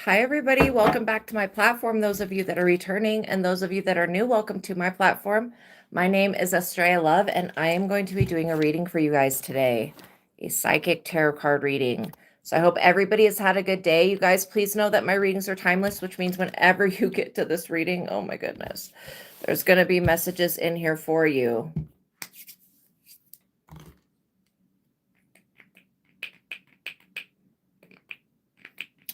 Hi, everybody. Welcome back to my platform. Those of you that are returning and those of you that are new, welcome to my platform. My name is Astraea Love, and I am going to be doing a reading for you guys today, a psychic tarot card reading. So I hope everybody has had a good day. You guys, please know that my readings are timeless, which means whenever you get to this reading, oh my goodness, there's going to be messages in here for you.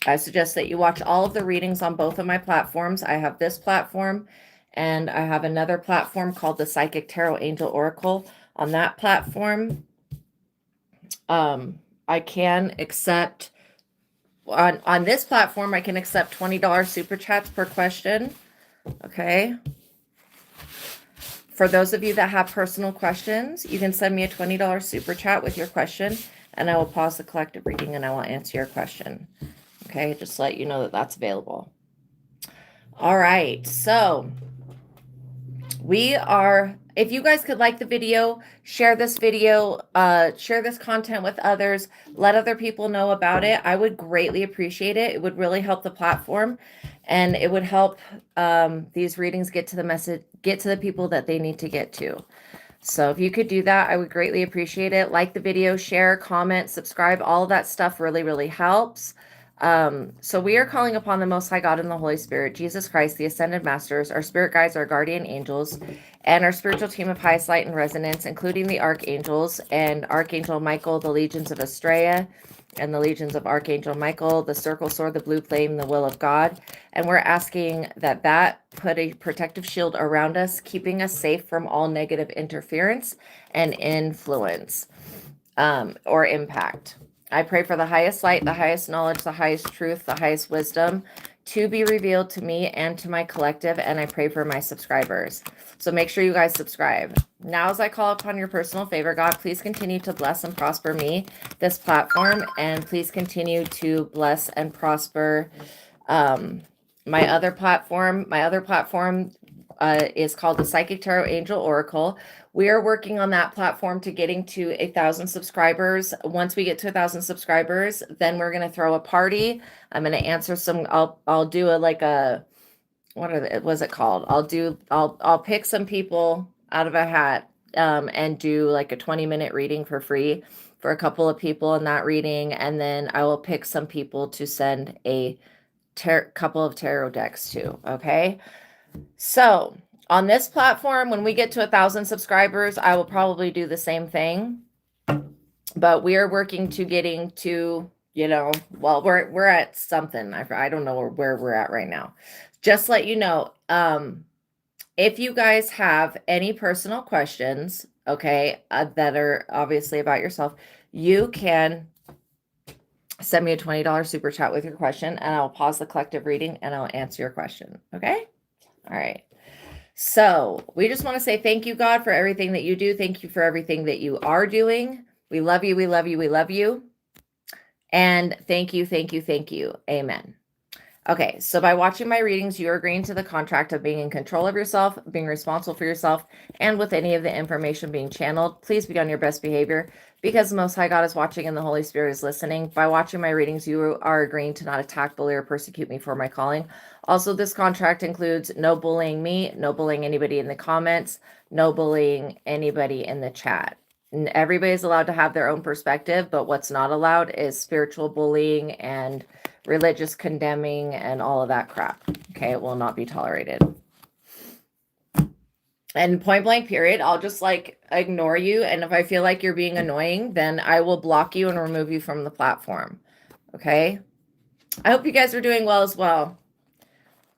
I suggest that you watch all of the readings on both of my platforms. I have this platform and I have another platform called the Psychic Tarot Angel Oracle. On that platform, I can accept, on this platform, I can accept $20 super chats per question. Okay. For those of you that have personal questions, you can send me a $20 super chat with your question and I will pause the collective reading and I will answer your question. Okay, just let you know that that's available. All right, so if you guys could like the video, share this video, share this content with others, let other people know about it. I would greatly appreciate it. It would really help the platform and it would help these readings get to the message, get to the people that they need to get to. So if you could do that, I would greatly appreciate it. Like the video, share, comment, subscribe, all of that stuff really, really helps. So we are calling upon the Most High God and the Holy Spirit, Jesus Christ, the Ascended Masters, our spirit guides, our guardian angels, and our spiritual team of highest light and resonance, including the archangels and Archangel Michael, the legions of Astraea, and the legions of Archangel Michael, the circle sword, the blue flame, the will of God. And we're asking that put a protective shield around us, keeping us safe from all negative interference and influence or impact. I pray for the highest light, the highest knowledge, the highest truth, the highest wisdom to be revealed to me and to my collective, and I pray for my subscribers. So make sure you guys subscribe. Now, as I call upon your personal favor, God, please continue to bless and prosper me, this platform, and please continue to bless and prosper my other platform. My other platform is called the Psychic Tarot Angel Oracle. We are working on that platform to getting to 1,000 subscribers. Once we get to 1,000 subscribers, then we're going to throw a party. I'm going to answer some, I'll do what's it called? I'll pick some people out of a hat and do like a 20-minute reading for free for a couple of people in that reading. And then I will pick some people to send a couple of tarot decks to. Okay. So on this platform, when we get to 1,000 subscribers, I will probably do the same thing. But we are working to getting to, well, we're at something. I don't know where we're at right now. Just let you know, if you guys have any personal questions, okay, that are obviously about yourself, you can send me a $20 super chat with your question and I'll pause the collective reading and I'll answer your question. Okay. All right. So we just want to say thank you, God, for everything that you do. Thank you for everything that you are doing. We love you. We love you. We love you. And thank you. Thank you. Thank you. Amen. Okay. So by watching my readings, you are agreeing to the contract of being in control of yourself, being responsible for yourself, and with any of the information being channeled. Please be on your best behavior because the Most High God is watching and the Holy Spirit is listening. By watching my readings, you are agreeing to not attack, bully, or persecute me for my calling. Also, this contract includes no bullying me, no bullying anybody in the comments, no bullying anybody in the chat. And everybody's allowed to have their own perspective, but what's not allowed is spiritual bullying and religious condemning and all of that crap. Okay, it will not be tolerated. And point blank period, I'll just ignore you. And if I feel like you're being annoying, then I will block you and remove you from the platform. Okay. I hope you guys are doing well as well.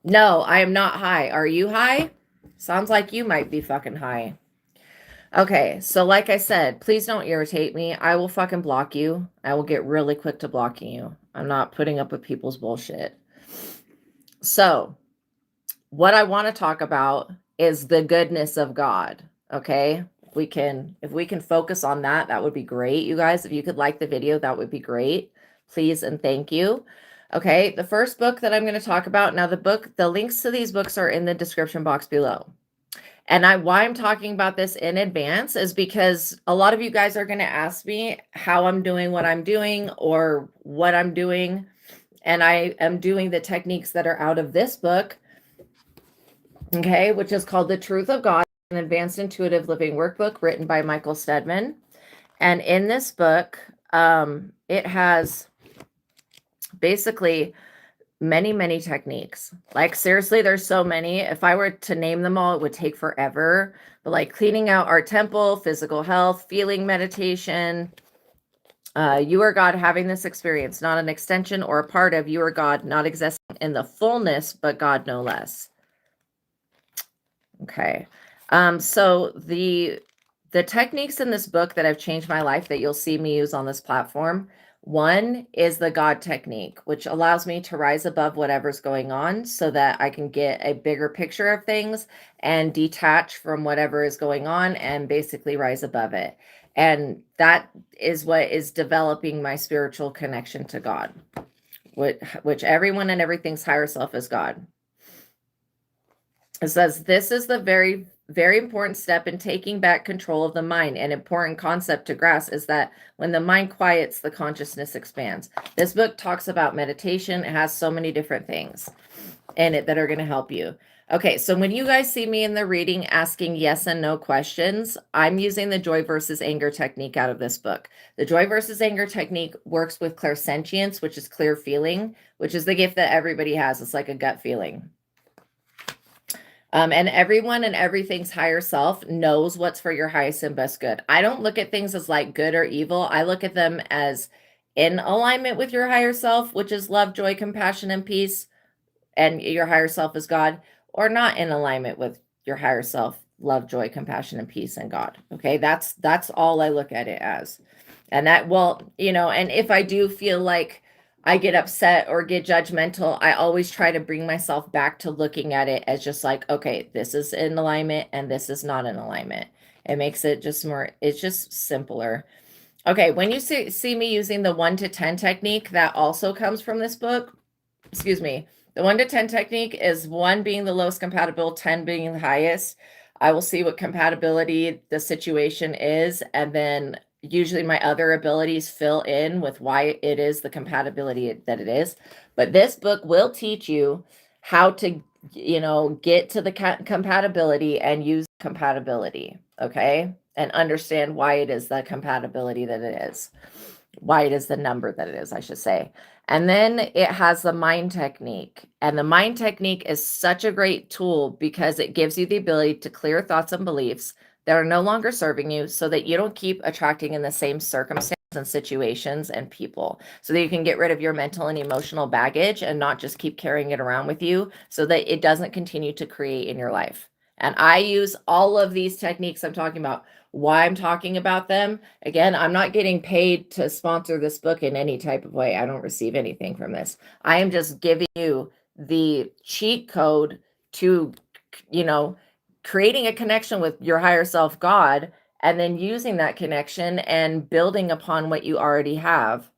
No, I am not high. Are you high? Sounds like you might be fucking high. Okay. So like I said, please don't irritate me. I will fucking block you. I will get really quick to blocking you. I'm not putting up with people's bullshit. So what I want to talk about is the goodness of God. Okay. If we can focus on that, that would be great. You guys, if you could like the video, that would be great. Please and thank you. Okay. The first book that I'm going to talk about now, the links to these books are in the description box below. And why I'm talking about this in advance is because a lot of you guys are going to ask me how I'm doing what I'm doing or what I'm doing. And I am doing the techniques that are out of this book, okay, which is called The Truth of God, an Advanced Intuitive Living Workbook written by Michael Steadman. And in this book, it has basically many techniques. Like, seriously, there's so many. If I were to name them all, it would take forever. But like cleaning out our temple, physical health, feeling meditation, you are God having this experience, not an extension or a part of you are God, not existing in the fullness, but God no less. Okay. So the techniques in this book that have changed my life that you'll see me use on this platform, one is the God technique, which allows me to rise above whatever's going on so that I can get a bigger picture of things and detach from whatever is going on and basically rise above it. And that is what is developing my spiritual connection to God, which everyone and everything's higher self is God. It says, this is the very, very important step in taking back control of the mind. An important concept to grasp is that when the mind quiets, the consciousness expands. This book talks about meditation. It has so many different things in it that are going to help you. Okay, so when you guys see me in the reading asking yes and no questions, I'm using the joy versus anger technique out of this book. The joy versus anger technique works with clairsentience, which is clear feeling, which is the gift that everybody has. It's like a gut feeling. And everyone and everything's higher self knows what's for your highest and best good. I don't look at things as like good or evil. I look at them as in alignment with your higher self, which is love, joy, compassion, and peace. And your higher self is God, or not in alignment with your higher self, love, joy, compassion, and peace, and God. Okay. That's all I look at it as. And that, well, you know, and if I do feel like I get upset or get judgmental, I always try to bring myself back to looking at it as just like, okay, this is in alignment and this is not in alignment. It makes it just more, it's just simpler. Okay, when you see me using the 1 to 10 technique, that also comes from this book. Excuse me. The 1 to 10 technique is 1 being the lowest compatible, 10 being the highest. I will see what compatibility the situation is, and then usually my other abilities fill in with why it is the compatibility that it is. But this book will teach you how to, you know, get to the compatibility and use compatibility, okay? And understand why it is the compatibility that it is, why it is the number that it is, I should say. And then it has the mind technique. And the mind technique is such a great tool because it gives you the ability to clear thoughts and beliefs that are no longer serving you so that you don't keep attracting in the same circumstances and situations and people, so that you can get rid of your mental and emotional baggage and not just keep carrying it around with you so that it doesn't continue to create in your life. And I use all of these techniques I'm talking about. Why I'm talking about them, again, I'm not getting paid to sponsor this book in any type of way. I don't receive anything from this. I am just giving you the cheat code to, you know, creating a connection with your higher self, God, and then using that connection and building upon what you already have.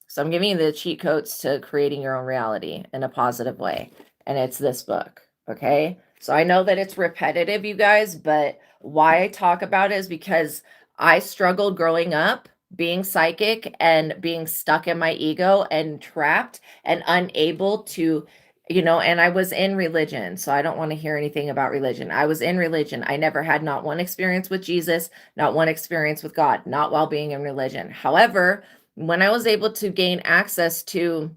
So I'm giving you the cheat codes to creating your own reality in a positive way. And it's this book. Okay. So I know that it's repetitive, you guys, but why I talk about it is because I struggled growing up being psychic and being stuck in my ego and trapped and unable to, you know, and I was in religion. So I don't want to hear anything about religion. I was in religion. I never had not one experience with Jesus, not one experience with God, not while being in religion. However, when I was able to gain access to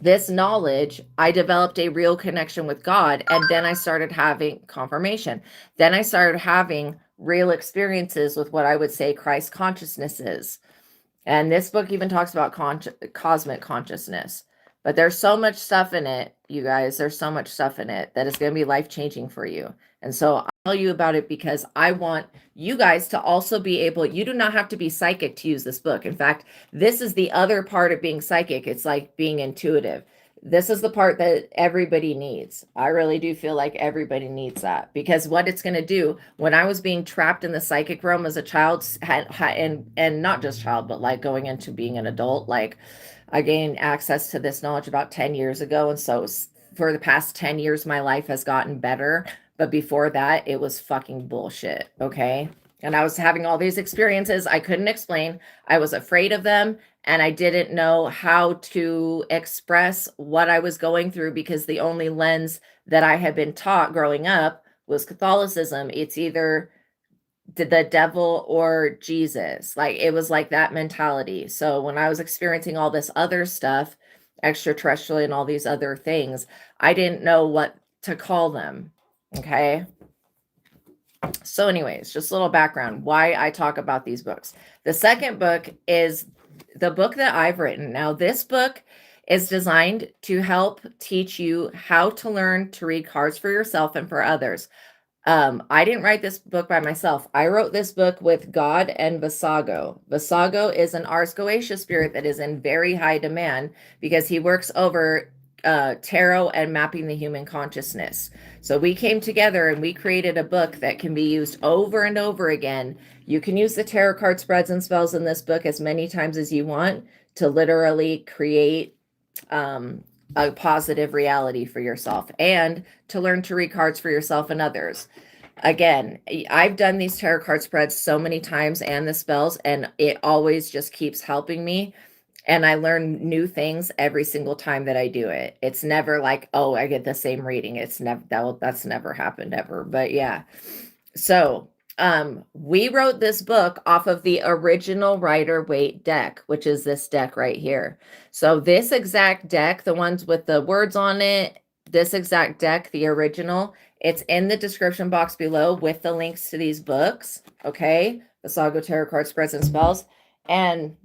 this knowledge, I developed a real connection with God. And then I started having confirmation. Then I started having real experiences with what I would say Christ consciousness is. And this book even talks about cosmic consciousness. But there's so much stuff in it, you guys. There's so much stuff in it that is going to be life-changing for you. And so I'll tell you about it because I want you guys to also be able, you do not have to be psychic to use this book. In fact, this is the other part of being psychic. It's like being intuitive. This is the part that everybody needs. I really do feel like everybody needs that, because what it's going to do, when I was being trapped in the psychic realm as a child, and not just child, but like going into being an adult, like I gained access to this knowledge about 10 years ago. And so for the past 10 years, my life has gotten better. But before that, it was fucking bullshit. Okay. And I was having all these experiences I couldn't explain. I was afraid of them. and I didn't know how to express what I was going through because the only lens that I had been taught growing up was Catholicism. It's either the devil or Jesus. Like it was like that mentality. So when I was experiencing all this other stuff, extraterrestrial and all these other things, I didn't know what to call them. Okay. So anyways, just a little background why I talk about these books. The second book is the book that I've written. Now, this book is designed to help teach you how to learn to read cards for yourself and for others. I didn't write this book by myself. I wrote this book with God and Vassago. Vassago is an Ars Goetia spirit that is in very high demand because he works over tarot and mapping the human consciousness. So we came together and we created a book that can be used over and over again. You can use the tarot card spreads and spells in this book as many times as you want to literally create a positive reality for yourself and to learn to read cards for yourself and others. Again, I've done these tarot card spreads so many times and the spells, and it always just keeps helping me. And I learn new things every single time that I do it. It's never like, oh, I get the same reading. It's never that's never happened ever. But yeah. So we wrote this book off of the original Rider-Waite deck, which is this deck right here. So this exact deck, the ones with the words on it, this exact deck, the original, it's in the description box below with the links to these books. Okay. Vassago Tarot Card Spreads and Spells. And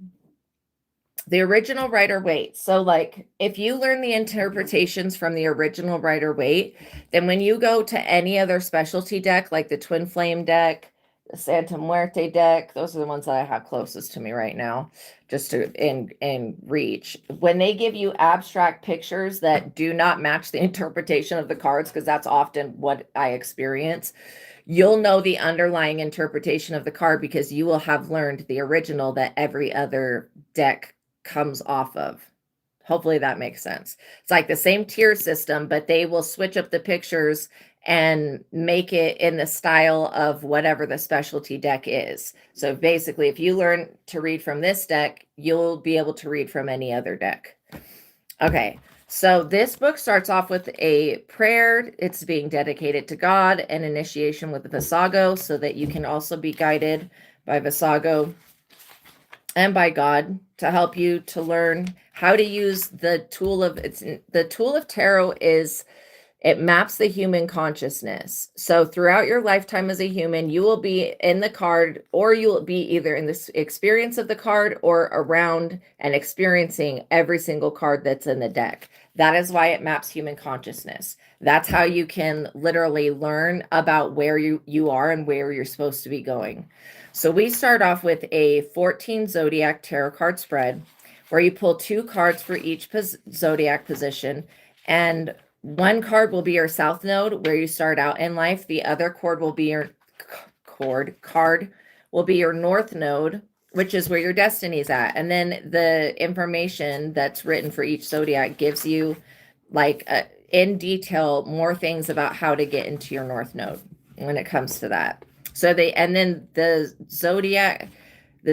the original Rider-Waite. So like if you learn the interpretations from the original Rider-Waite, then when you go to any other specialty deck, like the Twin Flame deck, the Santa Muerte deck, those are the ones that I have closest to me right now, just to in reach. When they give you abstract pictures that do not match the interpretation of the cards, because that's often what I experience, you'll know the underlying interpretation of the card because you will have learned the original that every other deck comes off of. Hopefully that makes sense. It's like the same tier system, but they will switch up the pictures and make it in the style of whatever the specialty deck is. So basically, if you learn to read from this deck, you'll be able to read from any other deck. Okay, so this book starts off with a prayer. It's being dedicated to God, and initiation with the Vassago, so that you can also be guided by Vassago and by God to help you to learn how to use the tool of tarot. Is it maps the human consciousness. So throughout your lifetime as a human, you will be in the card, or you will be either in this experience of the card or around and experiencing every single card that's in the deck. That is why it maps human consciousness. That's how you can literally learn about where you are and where you're supposed to be going. So we start off with a 14 zodiac tarot card spread where you pull 2 cards for each zodiac position, and one card will be your south node where you start out in life. The other card will be your north node, which is where your destiny is at. And then the information that's written for each zodiac gives you like in detail more things about how to get into your north node when it comes to that. So the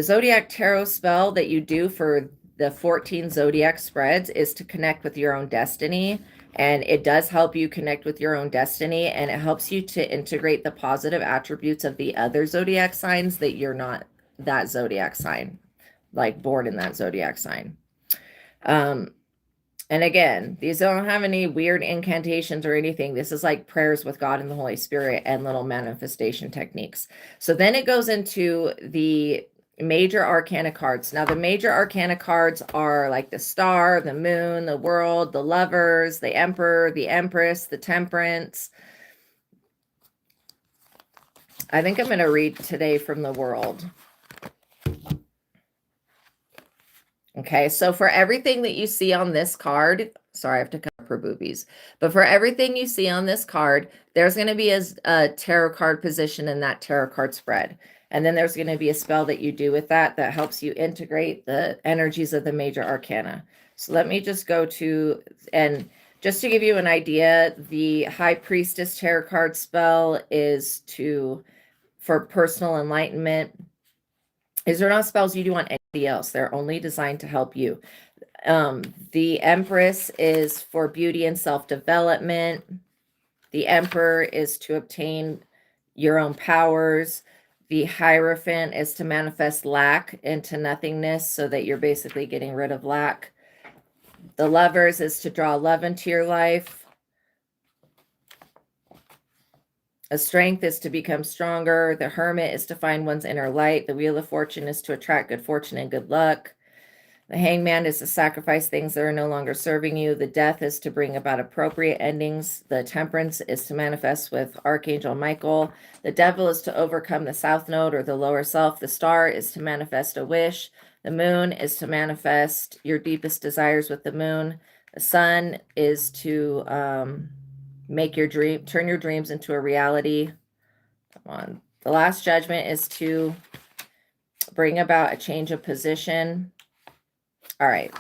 zodiac tarot spell that you do for the 14 zodiac spreads is to connect with your own destiny. And it does help you connect with your own destiny, and it helps you to integrate the positive attributes of the other zodiac signs that you're not that zodiac sign, like born in that zodiac sign. And again, these don't have any weird incantations or anything. This is like prayers with God and the Holy Spirit and little manifestation techniques. So then it goes into the major arcana cards. Now the major arcana cards are like the Star, the Moon, the World, the Lovers, the Emperor, the Empress, the Temperance. I think I'm going to read today from the World. Okay, so for everything that you see on this card, sorry, I have to cover her boobies, but for everything you see on this card, there's going to be a tarot card position in that tarot card spread. And then there's going to be a spell that you do with that helps you integrate the energies of the major arcana. So let me just go to, and just to give you an idea, the High Priestess tarot card spell is for personal enlightenment. These are not spells you do on else. They're only designed to help you. The Empress is for beauty and self-development. The Emperor is to obtain your own powers. The Hierophant is to manifest lack into nothingness so that you're basically getting rid of lack. The Lovers is to draw love into your life. A Strength is to become stronger. The Hermit is to find one's inner light. The Wheel of Fortune is to attract good fortune and good luck. The Hangman is to sacrifice things that are no longer serving you. The Death is to bring about appropriate endings. The Temperance is to manifest with Archangel Michael. The Devil is to overcome the South Node or the lower self. The Star is to manifest a wish. The Moon is to manifest your deepest desires with the Moon. The Sun is to make your turn your dreams into a reality. Come on. The Last Judgment is to bring about a change of position. All right.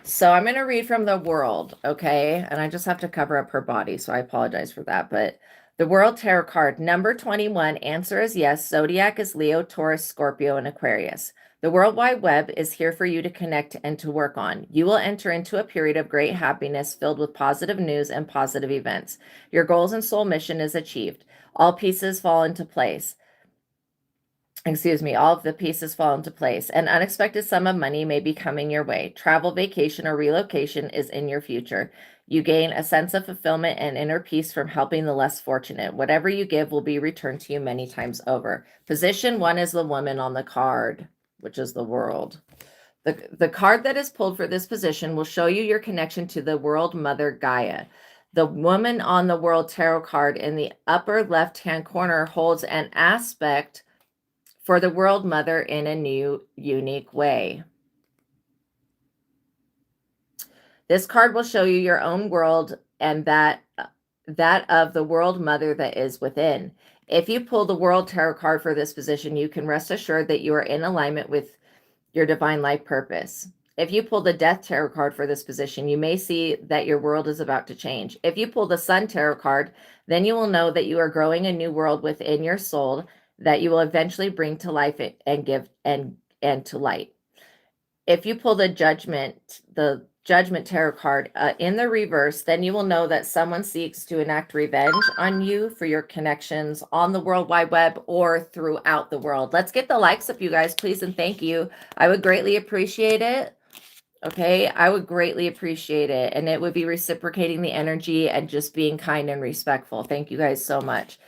So I'm going to read from the World, okay? And I just have to cover up her body, so I apologize for that. But the World Tarot card, number 21, answer is yes. Zodiac is Leo, Taurus, Scorpio, and Aquarius. The World Wide Web is here for you to connect and to work on. You will enter into a period of great happiness filled with positive news and positive events. Your goals and soul mission is achieved. All pieces fall into place. All of the pieces fall into place. An unexpected sum of money may be coming your way. Travel, vacation, or relocation is in your future. You gain a sense of fulfillment and inner peace from helping the less fortunate. Whatever you give will be returned to you many times over. Position 1 is the woman on the card, which is the World. The card that is pulled for this position will show you your connection to the World Mother Gaia. The woman on the World Tarot card in the upper left-hand corner holds an aspect for the World Mother in a new, unique way. This card will show you your own world and that of the World Mother that is within. If you pull the World Tarot card for this position, you can rest assured that you are in alignment with your divine life purpose. If you pull the Death Tarot card for this position, you may see that your world is about to change. If you pull the Sun Tarot card, then you will know that you are growing a new world within your soul that you will eventually bring to life and give and to light. If you pull the Judgment Tarot card in the reverse, then you will know that someone seeks to enact revenge on you for your connections on the World Wide Web or throughout the world. Let's get the likes up, you guys, please, and thank you. I would greatly appreciate it. Okay, I would greatly appreciate it. And it would be reciprocating the energy and just being kind and respectful. Thank you guys so much.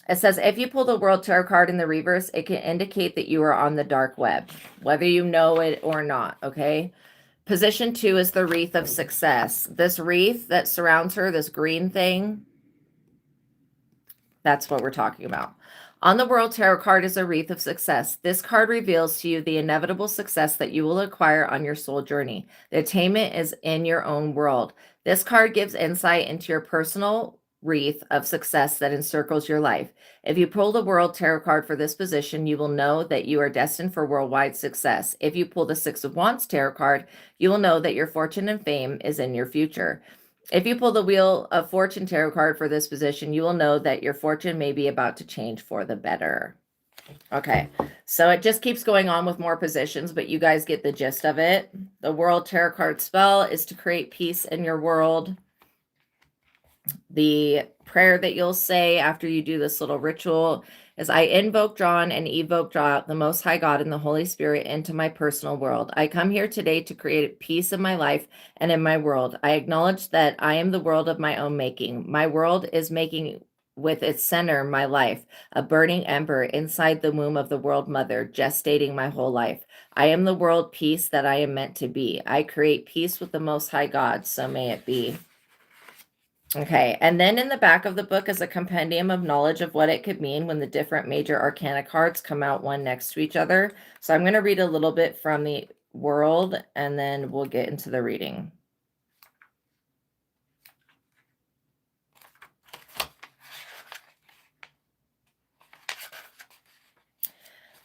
It says, if you pull the World Tarot card in the reverse, it can indicate that you are on the dark web, whether you know it or not, okay? Position 2 is the wreath of success. This wreath that surrounds her, this green thing, that's what we're talking about. On the World Tarot card is a wreath of success. This card reveals to you the inevitable success that you will acquire on your soul journey. The attainment is in your own world. This card gives insight into your personal wreath of success that encircles your life. If you pull the World Tarot card for this position, you will know that you are destined for worldwide success. If you pull the Six of Wands Tarot card, you will know that your fortune and fame is in your future. If you pull the Wheel of Fortune Tarot card for this position, you will know that your fortune may be about to change for the better. Okay, so it just keeps going on with more positions, but you guys get the gist of it. The World Tarot card spell is to create peace in your world. The prayer that you'll say after you do this little ritual is, I invoke, draw on, and evoke, draw out the Most High God and the Holy Spirit into my personal world. I come here today to create peace in my life and in my world. I acknowledge that I am the world of my own making. My world is making with its center my life, a burning ember inside the womb of the World Mother, gestating my whole life. I am the world peace that I am meant to be. I create peace with the Most High God, so may it be. Okay, and then in the back of the book is a compendium of knowledge of what it could mean when the different major arcana cards come out one next to each other. So I'm going to read a little bit from the World, and then we'll get into the reading.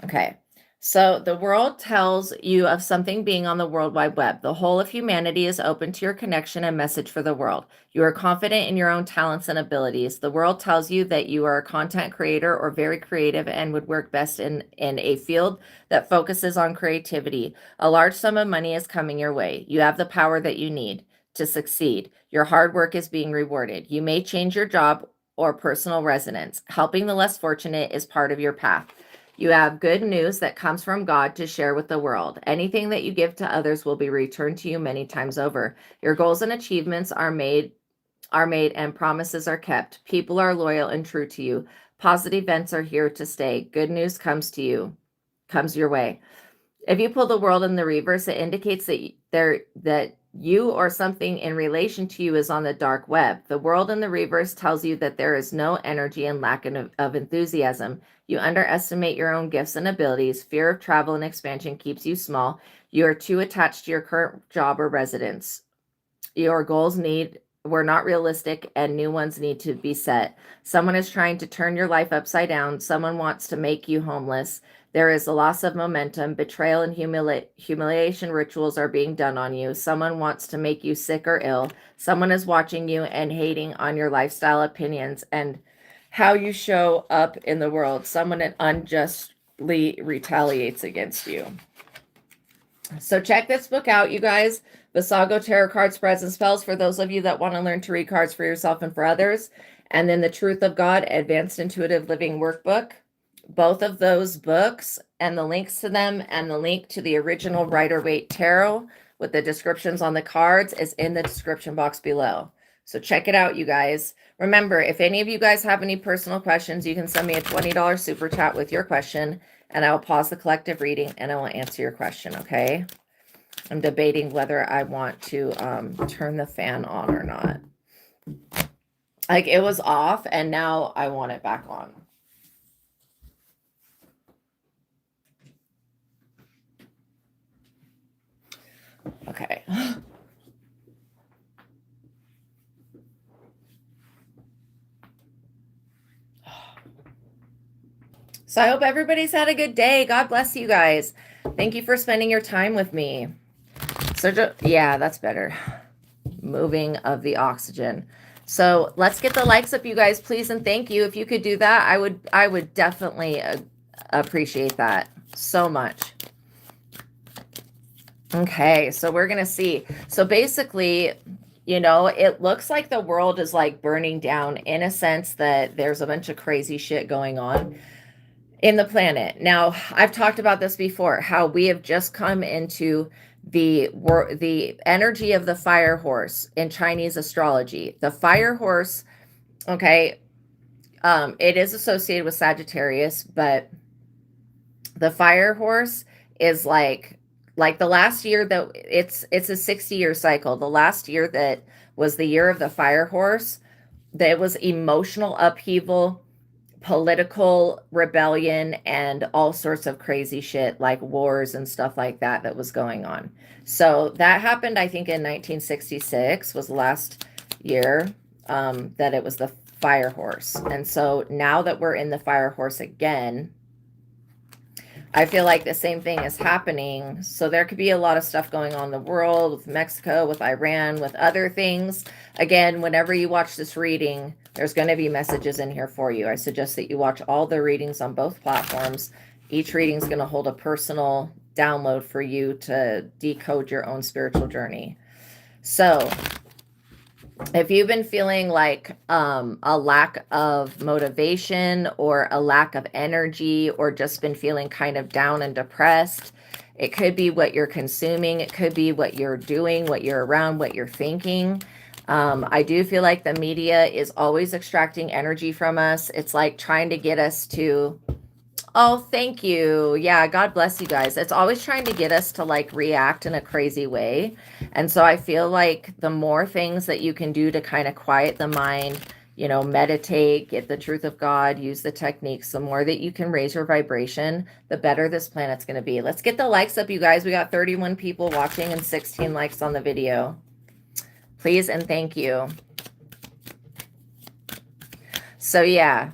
Okay, So the world tells you of something being on the World Wide Web. The whole of humanity is open to your connection and message for the world. You are confident in your own talents and abilities. The world tells you that you are a content creator or very creative and would work best in a field that focuses on creativity. A large sum of money is coming your way. You have the power that you need to succeed. Your hard work is being rewarded. You may change your job or personal residence. Helping the less fortunate is part of your path. You have good news that comes from God to share with the world. Anything that you give to others will be returned to you many times over. Your goals and achievements are made and promises are kept. People are loyal and true to you. Positive events are here to stay. Good news comes your way. If you pull the world in the reverse, it indicates that you or something in relation to you is on the dark web. The world in the reverse tells you that there is no energy and lack of enthusiasm. You underestimate your own gifts and abilities. Fear of travel and expansion keeps you small. You are too attached to your current job or residence. Your goals were not realistic and new ones need to be set. Someone is trying to turn your life upside down. Someone wants to make you homeless. There is a loss of momentum. Betrayal and humiliation rituals are being done on you. Someone wants to make you sick or ill. Someone is watching you and hating on your lifestyle opinions and how you show up in the world. Someone unjustly retaliates against you. So check this book out, you guys. Vassago Tarot Card Spreads and Spells for those of you that want to learn to read cards for yourself and for others. And then The Truth of God, Advanced Intuitive Living Workbook. Both of those books and the links to them and the link to the original Rider-Waite Tarot with the descriptions on the cards is in the description box below. So check it out, you guys. Remember, if any of you guys have any personal questions, you can send me a $20 super chat with your question, and I will pause the collective reading and I will answer your question, okay? I'm debating whether I want to turn the fan on or not. Like, it was off and now I want it back on. Okay. So I hope everybody's had a good day. God bless you guys. Thank you for spending your time with me. So yeah, that's better. Moving of the oxygen. So let's get the likes up, you guys, please, and thank you. If you could do that, I would definitely appreciate that so much. Okay, so we're gonna see. So basically, you know, it looks like the world is like burning down in a sense that there's a bunch of crazy shit going on in the planet. Now, I've talked about this before, how we have just come into the energy of the fire horse in Chinese astrology. The fire horse, okay, it is associated with Sagittarius, but the fire horse is like the last year that it's a 60-year cycle. The last year that was the year of the fire horse, there was emotional upheaval, political rebellion, and all sorts of crazy shit like wars and stuff like that was going on. So that happened, I think, in 1966 was the last year that it was the fire horse. And so now that we're in the fire horse again, I feel like the same thing is happening. So there could be a lot of stuff going on in the world with Mexico, with Iran, with other things. Again, whenever you watch this reading, there's going to be messages in here for you. I suggest that you watch all the readings on both platforms. Each reading is going to hold a personal download for you to decode your own spiritual journey. So if you've been feeling like a lack of motivation or a lack of energy, or just been feeling kind of down and depressed, it could be what you're consuming. It could be what you're doing, what you're around, what you're thinking. I do feel like the media is always extracting energy from us. It's like trying to get us to, oh, thank you. Yeah, God bless you guys. It's always trying to get us to like react in a crazy way. And so I feel like the more things that you can do to kind of quiet the mind, you know, meditate, get the truth of God, use the techniques, the more that you can raise your vibration, the better this planet's going to be. Let's get the likes up, you guys. We got 31 people watching and 16 likes on the video. Please and thank you. So yeah,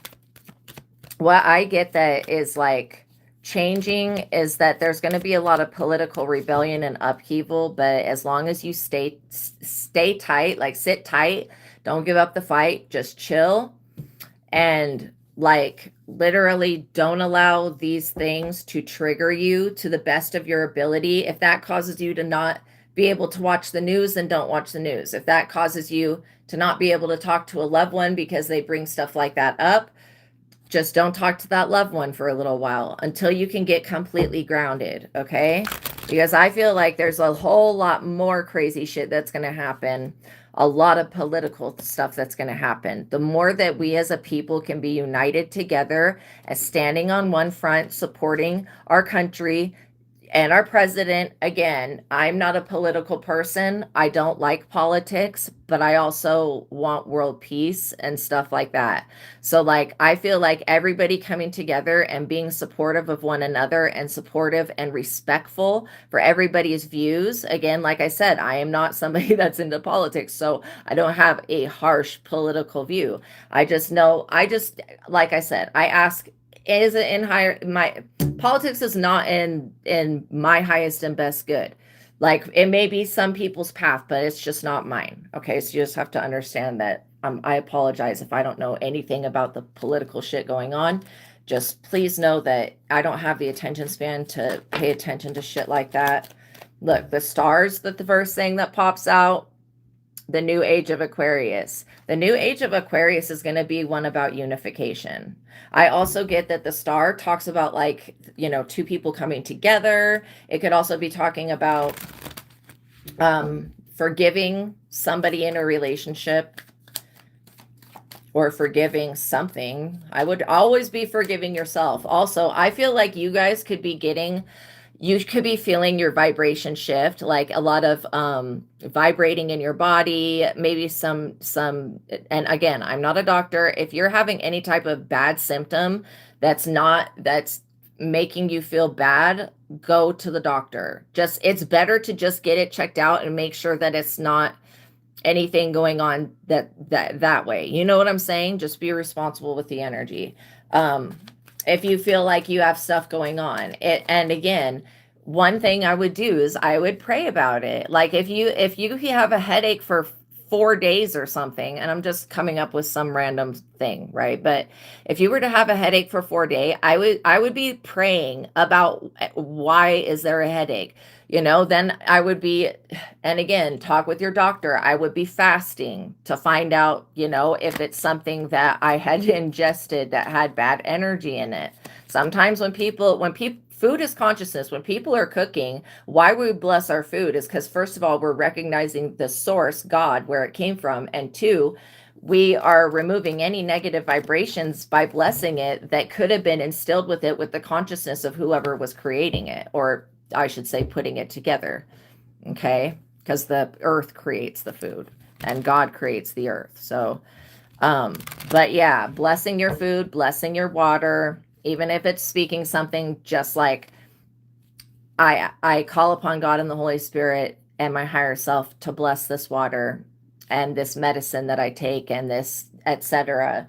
what I get that is like changing is that there's going to be a lot of political rebellion and upheaval, but as long as you stay tight, like sit tight, don't give up the fight, just chill, and like literally don't allow these things to trigger you to the best of your ability. If that causes you to not be able to watch the news, then don't watch the news. If that causes you to not be able to talk to a loved one because they bring stuff like that up, just don't talk to that loved one for a little while until you can get completely grounded, okay? Because I feel like there's a whole lot more crazy shit that's going to happen, a lot of political stuff that's going to happen. The more that we as a people can be united together as standing on one front, supporting our country and our president. Again, I'm not a political person. I don't like politics, but I also want world peace and stuff like that. So like, I feel like everybody coming together and being supportive of one another and supportive and respectful for everybody's views. Again, like I said, I am not somebody that's into politics, so I don't have a harsh political view. I just know, like I said, I ask, is it in higher, my politics is not in my highest and best good. Like, it may be some people's path, but it's just not mine. Okay, so you just have to understand that. I apologize if I don't know anything about the political shit going on. Just please know that I don't have the attention span to pay attention to shit like that. Look, the stars, that the first thing that pops out, the new age of Aquarius. The new age of Aquarius is going to be one about unification. I also get that the star talks about, like, you know, two people coming together. It could also be talking about forgiving somebody in a relationship or forgiving something. I would always be forgiving yourself. Also, I feel like you guys could be feeling your vibration shift, like a lot of vibrating in your body, maybe some, and again, I'm not a doctor. If you're having any type of bad symptom that's making you feel bad, go to the doctor. It's better to just get it checked out and make sure that it's not anything going on that way. You know what I'm saying? Just be responsible with the energy. If you feel like you have stuff going on, and again, one thing I would do is I would pray about it. Like, if you have a headache for 4 days or something, and I'm just coming up with some random thing, right? But if you were to have a headache for 4 days, I would be praying about why is there a headache? You know, then I would be, and again, talk with your doctor. I would be fasting to find out, you know, if it's something that I had ingested that had bad energy in it. Sometimes when food is consciousness. When people are cooking, why we bless our food is because, first of all, we're recognizing the source, God, where it came from. And two, we are removing any negative vibrations by blessing it that could have been instilled with it, with the consciousness of whoever was creating it, or I should say putting it together. Okay? Because the earth creates the food and God creates the earth. So, but yeah, blessing your food, blessing your water, even if it's speaking something just like, I call upon God and the Holy Spirit and my higher self to bless this water and this medicine that I take and this, etc.,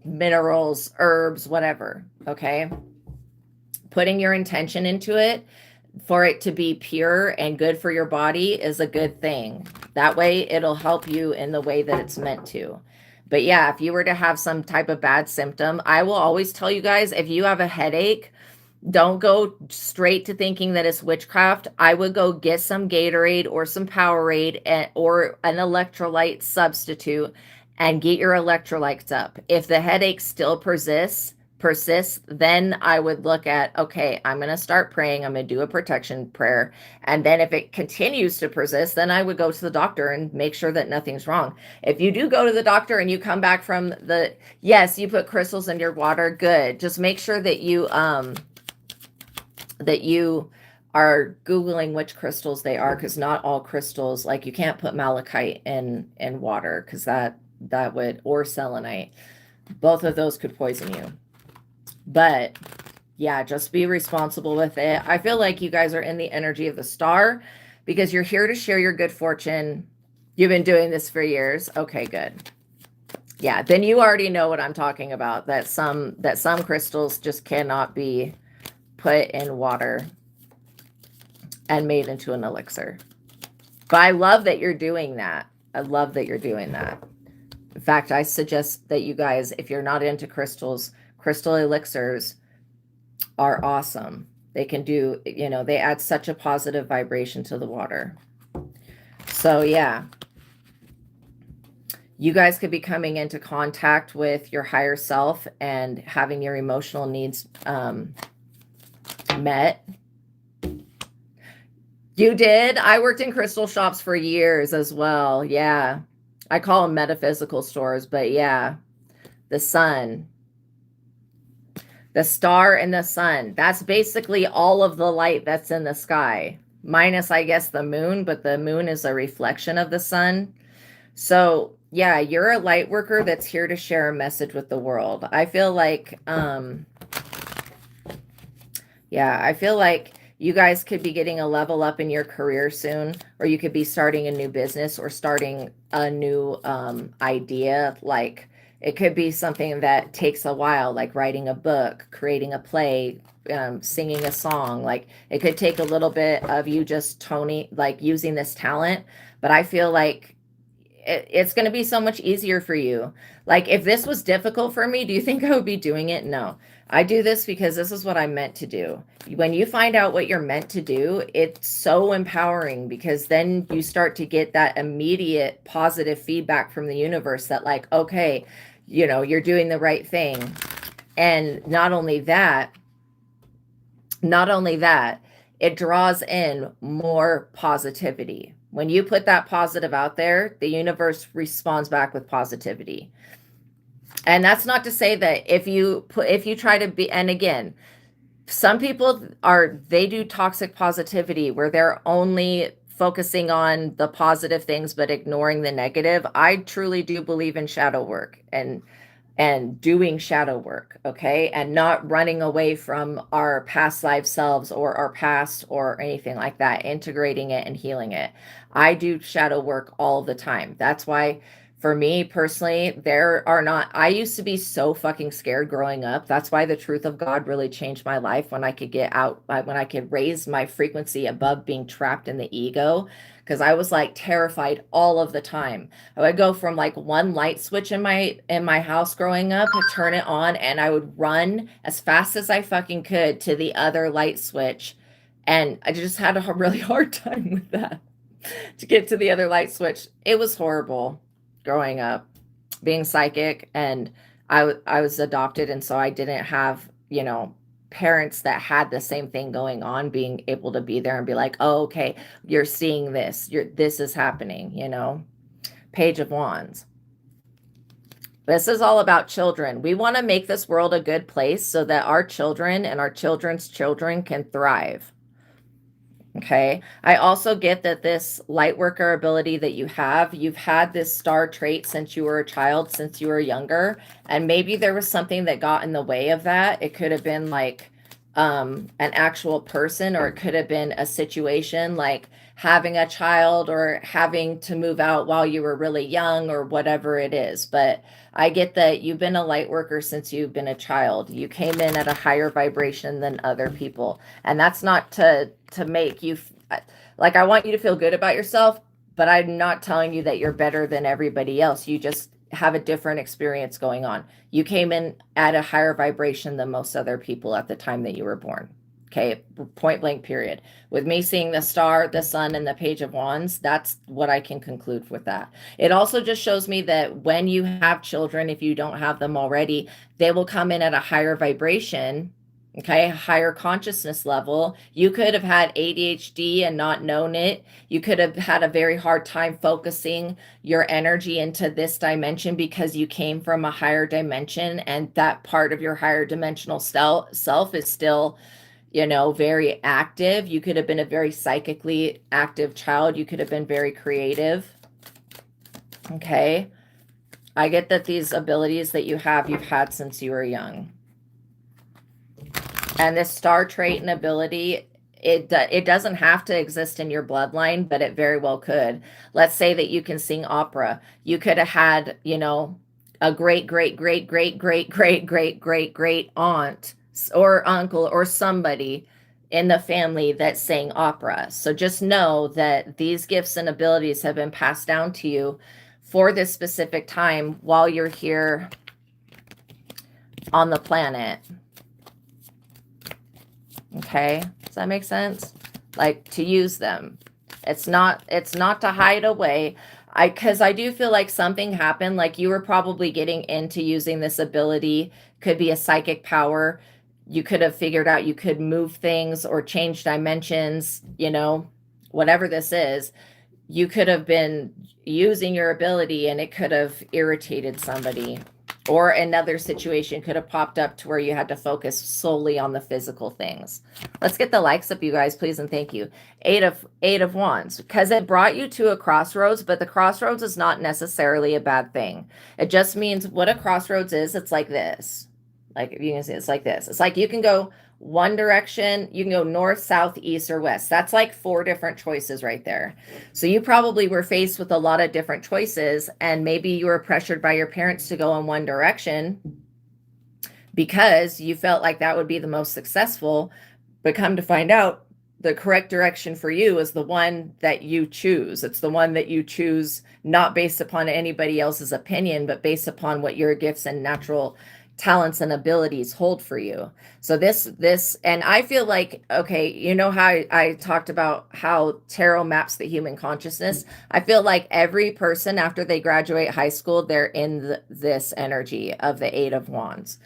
minerals, herbs, whatever. Okay? Putting your intention into it for it to be pure and good for your body is a good thing. That way it'll help you in the way that it's meant to. But yeah, if you were to have some type of bad symptom, I will always tell you guys, if you have a headache, don't go straight to thinking that it's witchcraft. I would go get some Gatorade or some Powerade or an electrolyte substitute and get your electrolytes up. If the headache still persists, then I would look at, okay, I'm going to start praying. I'm going to do a protection prayer. And then if it continues to persist, then I would go to the doctor and make sure that nothing's wrong. If you do go to the doctor and you come back from yes, you put crystals in your water, good. Just make sure that you are Googling which crystals they are, because not all crystals, like you can't put malachite in water, because that would, or selenite. Both of those could poison you. But yeah, just be responsible with it. I feel like you guys are in the energy of the star because you're here to share your good fortune. You've been doing this for years. Okay, good. Yeah, then you already know what I'm talking about, that some crystals just cannot be put in water and made into an elixir. But I love that you're doing that. I love that you're doing that. In fact, I suggest that you guys, if you're not into crystals, crystal elixirs are awesome. They can do, you know, they add such a positive vibration to the water. So yeah, you guys could be coming into contact with your higher self and having your emotional needs met. You did? I worked in crystal shops for years as well. Yeah. I call them metaphysical stores, but yeah. The sun. The star and the sun. That's basically all of the light that's in the sky. Minus, I guess, the moon, but the moon is a reflection of the sun. So, yeah, you're a light worker that's here to share a message with the world. I feel like, yeah, I feel like you guys could be getting a level up in your career soon, or you could be starting a new business or starting a new idea. Like it could be something that takes a while, like writing a book, creating a play, singing a song. Like it could take a little bit of you just toning, like using this talent. But I feel like it's going to be so much easier for you. Like if this was difficult for me, do you think I would be doing it? No. I do this because this is what I'm meant to do. When you find out what you're meant to do, it's so empowering because then you start to get that immediate positive feedback from the universe that like, okay, you know, you're doing the right thing. And not only that, it draws in more positivity. When you put that positive out there, the universe responds back with positivity. And that's not to say that if you try to be, and again, some people they do toxic positivity where they're only focusing on the positive things, but ignoring the negative. I truly do believe in shadow work and doing shadow work. Okay. And not running away from our past life selves or our past or anything like that, integrating it and healing it. I do shadow work all the time. That's why for me personally, I used to be so fucking scared growing up. That's why the truth of God really changed my life when I could get out, when I could raise my frequency above being trapped in the ego. Because I was like terrified all of the time. I would go from like one light switch in my house growing up and turn it on, and I would run as fast as I fucking could to the other light switch. And I just had a really hard time with that to get to the other light switch. It was horrible growing up, being psychic, and I was adopted, and so I didn't have, you know, parents that had the same thing going on, being able to be there and be like, oh, okay, you're seeing this, this is happening, you know. Page of Wands. This is all about children. We want to make this world a good place so that our children and our children's children can thrive. Okay. I also get that this light worker ability that you've had this star trait since you were a child, since you were younger. And maybe there was something that got in the way of that. It could have been like an actual person, or it could have been a situation like having a child or having to move out while you were really young or whatever it is. But I get that you've been a light worker since you've been a child. You came in at a higher vibration than other people. And that's not to make you, like, I want you to feel good about yourself, but I'm not telling you that you're better than everybody else. You just have a different experience going on. You came in at a higher vibration than most other people at the time that you were born. Okay, point blank period. With me seeing the star, the sun, and the Page of Wands, that's what I can conclude with that. It also just shows me that when you have children, if you don't have them already, they will come in at a higher vibration, okay, higher consciousness level. You could have had ADHD and not known it. You could have had a very hard time focusing your energy into this dimension because you came from a higher dimension, and that part of your higher dimensional self is still, you know, very active. You could have been a very psychically active child. You could have been very creative. Okay. I get that these abilities that you've had since you were young. And this star trait and ability, it doesn't have to exist in your bloodline, but it very well could. Let's say that you can sing opera. You could have had, you know, a great aunt or uncle or somebody in the family that sang opera. So just know that these gifts and abilities have been passed down to you for this specific time while you're here on the planet. Okay, does that make sense? Like, to use them. It's not to hide away. Because I do feel like something happened, like you were probably getting into using this ability, could be a psychic power. You could have figured out you could move things or change dimensions, you know, whatever this is. You could have been using your ability and it could have irritated somebody, or another situation could have popped up to where you had to focus solely on the physical things. Let's get the likes up, you guys, please, and thank you. Eight of Wands, because it brought you to a crossroads, but the crossroads is not necessarily a bad thing. It just means what a crossroads is. It's like this. Like, if you can see, it's like this. It's like you can go one direction, you can go north, south, east, or west. That's like 4 different choices right there. So you probably were faced with a lot of different choices, and maybe you were pressured by your parents to go in one direction because you felt like that would be the most successful, but come to find out the correct direction for you is the one that you choose. It's the one that you choose not based upon anybody else's opinion, but based upon what your gifts and natural talents and abilities hold for you. So this, and I feel like, okay, you know how I talked about how tarot maps the human consciousness. I feel like every person after they graduate high school, they're in this energy of the 8 of Wands.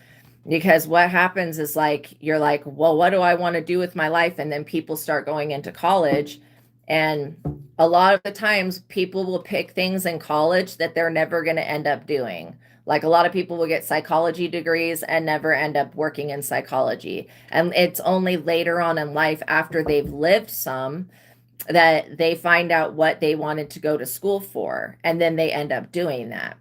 Because what happens is, like, you're like, well, what do I want to do with my life? And then people start going into college, and a lot of the times people will pick things in college that they're never going to end up doing. Like, a lot of people will get psychology degrees and never end up working in psychology. And it's only later on in life, after they've lived some, that they find out what they wanted to go to school for. And then they end up doing that.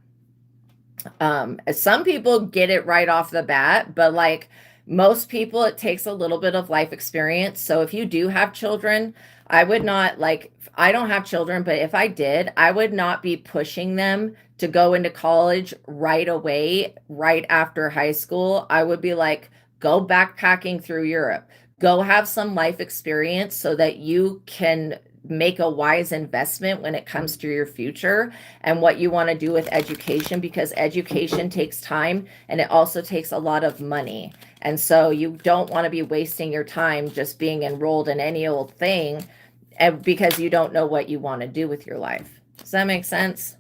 Some people get it right off the bat, but like most people, it takes a little bit of life experience. So if you do have children, I would not, like, I don't have children, but if I did, I would not be pushing them to go into college right away, right after high school. I would be like, go backpacking through Europe, go have some life experience so that you can make a wise investment when it comes to your future and what you want to do with education, because education takes time and it also takes a lot of money. And so you don't want to be wasting your time just being enrolled in any old thing because you don't know what you want to do with your life. Does that make sense?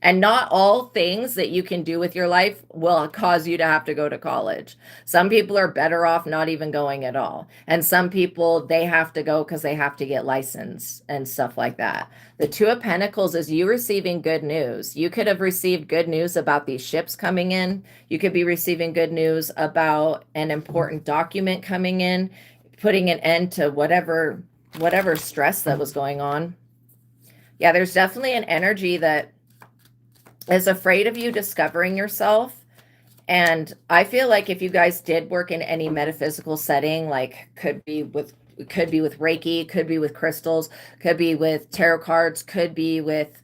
And not all things that you can do with your life will cause you to have to go to college. Some people are better off not even going at all. And some people, they have to go because they have to get licensed and stuff like that. The 2 of Pentacles is you receiving good news. You could have received good news about these ships coming in. You could be receiving good news about an important document coming in, putting an end to whatever stress that was going on. Yeah, there's definitely an energy that is afraid of you discovering yourself. And I feel like if you guys did work in any metaphysical setting, like could be with Reiki, could be with crystals, could be with tarot cards, could be with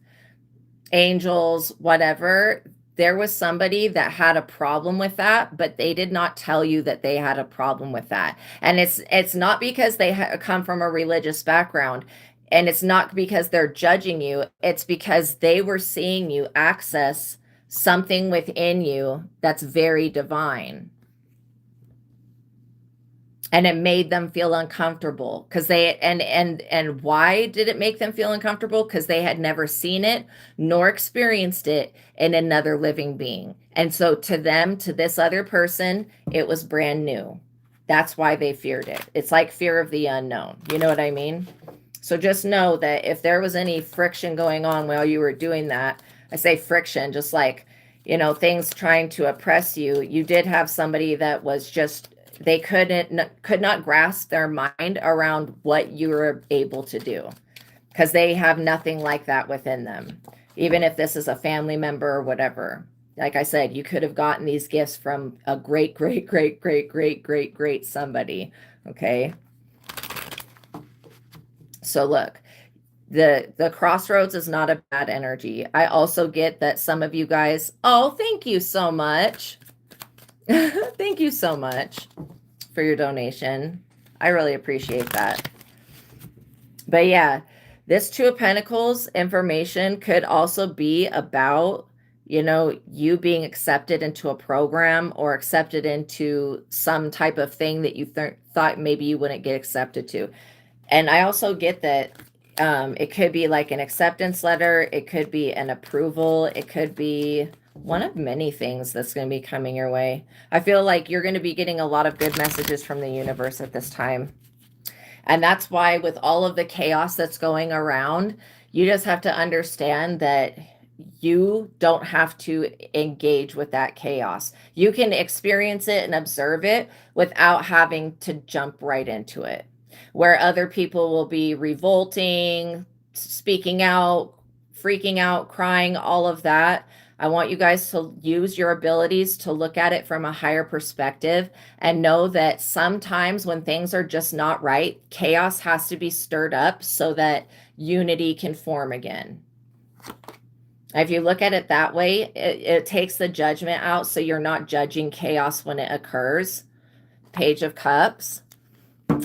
angels, whatever, there was somebody that had a problem with that, but they did not tell you that they had a problem with that. And it's not because they come from a religious background. And it's not because they're judging you. It's because they were seeing you access something within you that's very divine. And it made them feel uncomfortable because they, and why did it make them feel uncomfortable? Because they had never seen it nor experienced it in another living being. And so to them, to this other person, it was brand new. That's why they feared it. It's like fear of the unknown. You know what I mean? So just know that if there was any friction going on while you were doing that, I say friction, just like, you know, things trying to oppress you, you did have somebody that was just, they could not grasp their mind around what you were able to do because they have nothing like that within them. Even if this is a family member or whatever. Like I said, you could have gotten these gifts from a great somebody. Okay. So look, the crossroads is not a bad energy. I also get that some of you guys, oh, thank you so much. Thank you so much. for your donation. I really appreciate that. But yeah, this Two of Pentacles information could also be about, you know, you being accepted into a program or accepted into some type of thing that you thought maybe you wouldn't get accepted to. And I also get that it could be like an acceptance letter. It could be an approval. It could be one of many things that's going to be coming your way. I feel like you're going to be getting a lot of good messages from the universe at this time. And that's why with all of the chaos that's going around, you just have to understand that you don't have to engage with that chaos. You can experience it and observe it without having to jump right into it. Where other people will be revolting, speaking out, freaking out, crying, all of that. I want you guys to use your abilities to look at it from a higher perspective and know that sometimes when things are just not right, chaos has to be stirred up so that unity can form again. If you look at it that way, it takes the judgment out, so you're not judging chaos when it occurs. Page of Cups.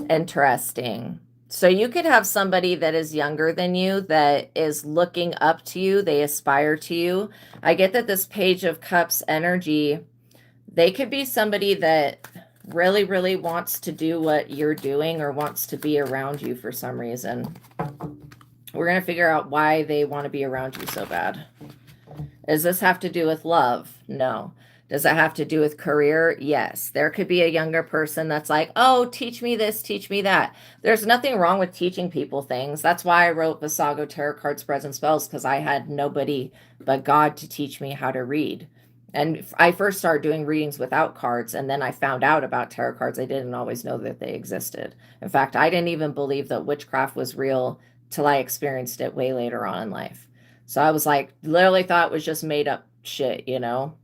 Interesting. So you could have somebody that is younger than you that is looking up to you. They aspire to you. I get that this Page of Cups energy, they could be somebody that really, really wants to do what you're doing or wants to be around you for some reason. We're going to figure out why they want to be around you so bad. Does this have to do with love? No. Does it have to do with career? Yes. There could be a younger person that's like, oh, teach me this, teach me that. There's nothing wrong with teaching people things. That's why I wrote Vassago Tarot Card Spreads and Spells, because I had nobody but God to teach me how to read. And I first started doing readings without cards, and then I found out about tarot cards. I didn't always know that they existed. In fact, I didn't even believe that witchcraft was real till I experienced it way later on in life. So I was like, literally thought it was just made up shit, you know?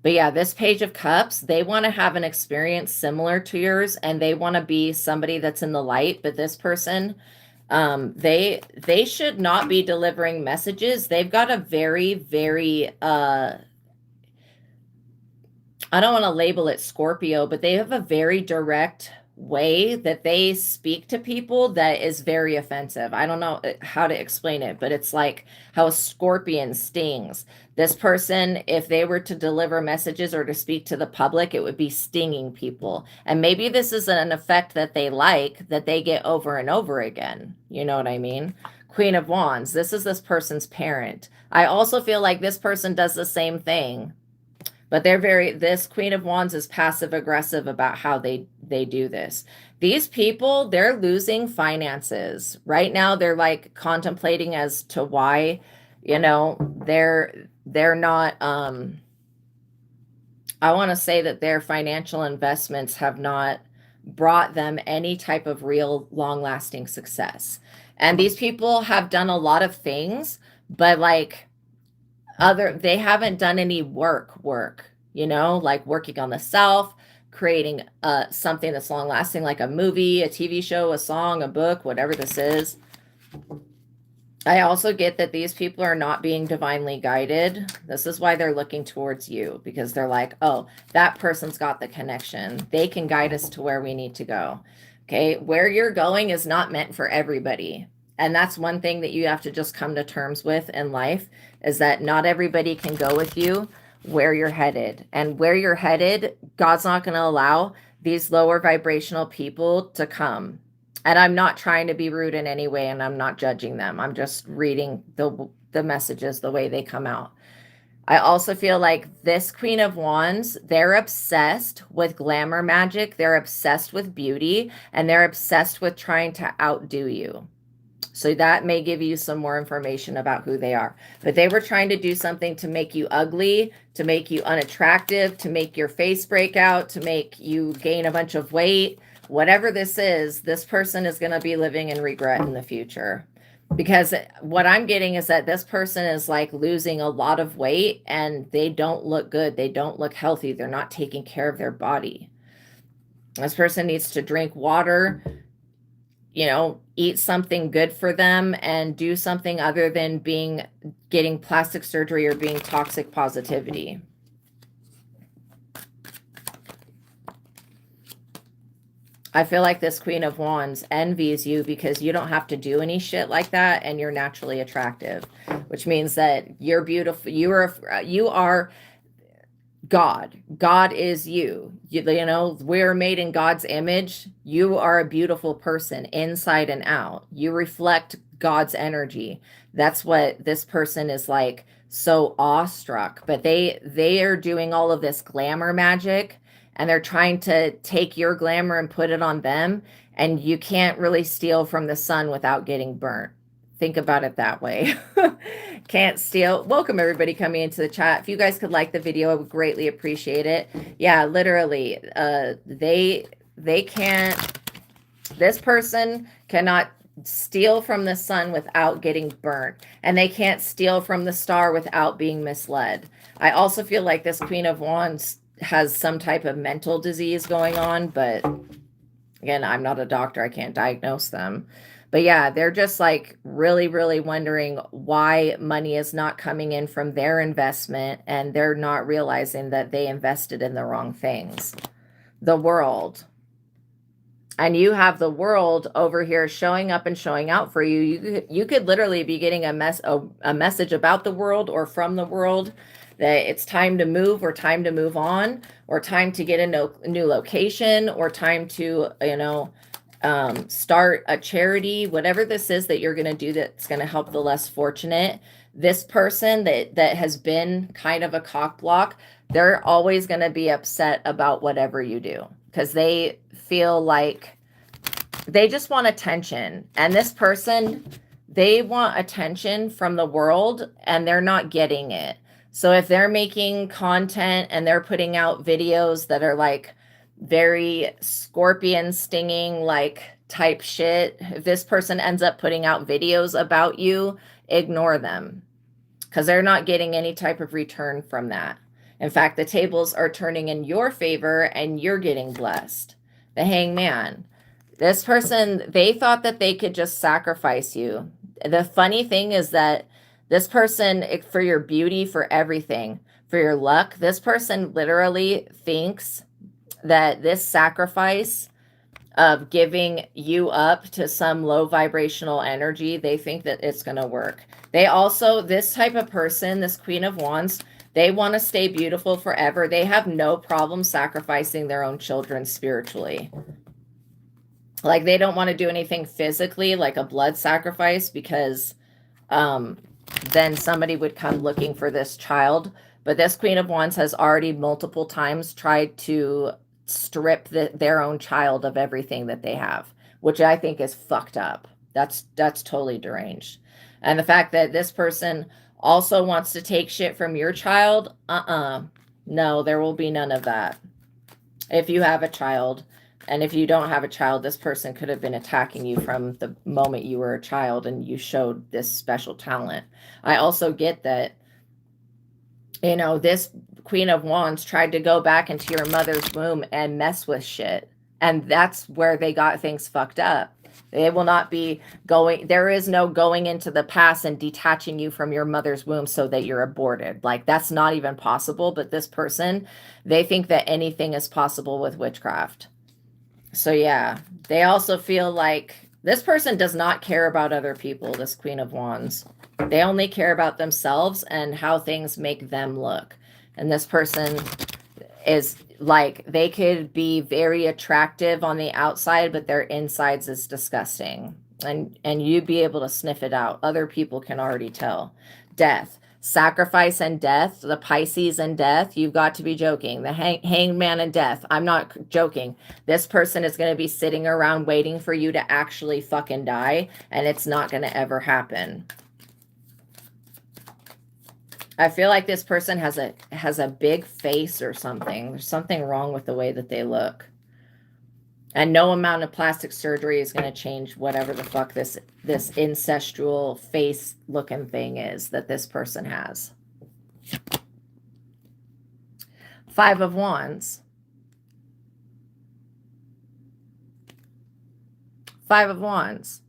But yeah, this Page of Cups, they want to have an experience similar to yours, and they want to be somebody that's in the light. But this person, they should not be delivering messages. They've got a very, very, I don't want to label it Scorpio, but they have a very direct way that they speak to people that is very offensive. I don't know how to explain it, but it's like how a scorpion stings. This person, if they were to deliver messages or to speak to the public, it would be stinging people. And maybe this is an effect that they like, that they get over and over again. You know what I mean? Queen of Wands, this is this person's parent. I also feel like this person does the same thing. But this Queen of Wands is passive aggressive about how they do this. These people, they're losing finances. Right now, they're like contemplating as to why, you know, they're not, I want to say that their financial investments have not brought them any type of real long-lasting success. And these people have done a lot of things, but like, they haven't done any work, you know, like working on the self, creating something that's long lasting, like a movie, a TV show, a song, a book, whatever this is. I also get that these people are not being divinely guided. This is why they're looking towards you, because they're like, oh, that person's got the connection. They can guide us to where we need to go. Okay, where you're going is not meant for everybody. And that's one thing that you have to just come to terms with in life, is that not everybody can go with you where you're headed. And where you're headed, God's not going to allow these lower vibrational people to come. And I'm not trying to be rude in any way, and I'm not judging them. I'm just reading the messages the way they come out. I also feel like this Queen of Wands, they're obsessed with glamour magic. They're obsessed with beauty, and they're obsessed with trying to outdo you. So that may give you some more information about who they are. But they were trying to do something to make you ugly, to make you unattractive, to make your face break out, to make you gain a bunch of weight. Whatever this is, this person is going to be living in regret in the future. Because what I'm getting is that this person is like losing a lot of weight, and they don't look good. They don't look healthy. They're not taking care of their body. This person needs to drink water, you know, eat something good for them, and do something other than getting plastic surgery or being toxic positivity. I feel like this Queen of Wands envies you because you don't have to do any shit like that, and you're naturally attractive, which means that you're beautiful. You are God. God is you. You know, we're made in God's image. You are a beautiful person inside and out. You reflect God's energy. That's what this person is like, so awestruck. But they are doing all of this glamour magic, and they're trying to take your glamour and put it on them, and you can't really steal from the sun without getting burnt. Think about it that way. Can't steal. Welcome everybody coming into the chat. If you guys could like the video, I would greatly appreciate it. Yeah, literally, they can't, this person cannot steal from the sun without getting burnt, and they can't steal from the star without being misled. I also feel like this Queen of Wands has some type of mental disease going on, but again, I'm not a doctor. I can't diagnose them. But yeah, they're just like really, really wondering why money is not coming in from their investment, and they're not realizing that they invested in the wrong things. The world. And you have the world over here showing up and showing out for you. You could literally be getting a message about the world or from the world that it's time to move, or time to move on, or time to get a new location, or time to, start a charity, whatever this is that you're going to do that's going to help the less fortunate. This person that has been kind of a cock block, they're always going to be upset about whatever you do, because they feel like they just want attention. And this person, they want attention from the world, and they're not getting it. So if they're making content and they're putting out videos that are like very scorpion stinging, like type shit, if this person ends up putting out videos about you, ignore them, because they're not getting any type of return from that. In fact, the tables are turning in your favor and you're getting blessed. The Hangman. This person, they thought that they could just sacrifice you. The funny thing is that this person, for your beauty, for everything, for your luck, this person literally thinks that this sacrifice of giving you up to some low vibrational energy, they think that it's going to work. They also, this type of person, this Queen of Wands, they want to stay beautiful forever. They have no problem sacrificing their own children spiritually. Like, they don't want to do anything physically, like a blood sacrifice, because then somebody would come looking for this child. But this Queen of Wands has already multiple times tried to strip their own child of everything that they have, which I think is fucked up. That's totally deranged. And the fact that this person also wants to take shit from your child, no, there will be none of that. If you have a child, and if you don't have a child, this person could have been attacking you from the moment you were a child and you showed this special talent. I also get that, this Queen of Wands tried to go back into your mother's womb and mess with shit. And that's where they got things fucked up. They will not be going, there is no going into the past and detaching you from your mother's womb so that you're aborted. Like, that's not even possible. But this person, they think that anything is possible with witchcraft. So yeah, they also feel like this person does not care about other people, this Queen of Wands. They only care about themselves and how things make them look. And this person is like, they could be very attractive on the outside, but their insides is disgusting. And you'd be able to sniff it out. Other people can already tell. Death. Sacrifice and death, the Pisces and death, you've got to be joking. The hangman and death, I'm not joking. This person is going to be sitting around waiting for you to actually fucking die, and it's not going to ever happen. I feel like this person has a big face or something. There's something wrong with the way that they look. And no amount of plastic surgery is going to change whatever the fuck this ancestral face looking thing is that this person has. 5 of Wands. 5 of Wands.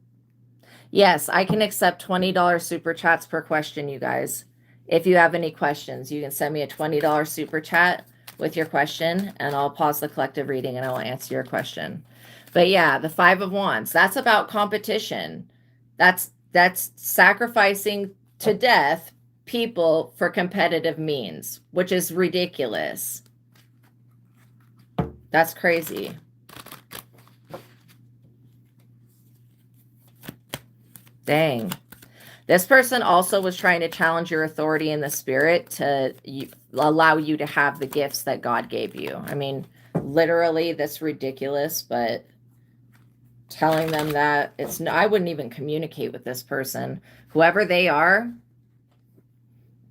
Yes, I can accept $20 super chats per question, you guys. If you have any questions, you can send me a $20 super chat with your question, and I'll pause the collective reading and I will answer your question. But yeah, the Five of Wands, that's about competition. That's sacrificing to death people for competitive means, which is ridiculous. That's crazy. Dang. This person also was trying to challenge your authority in the spirit to allow you to have the gifts that God gave you. I mean, literally, that's ridiculous, but telling them that it's no, I wouldn't even communicate with this person. Whoever they are,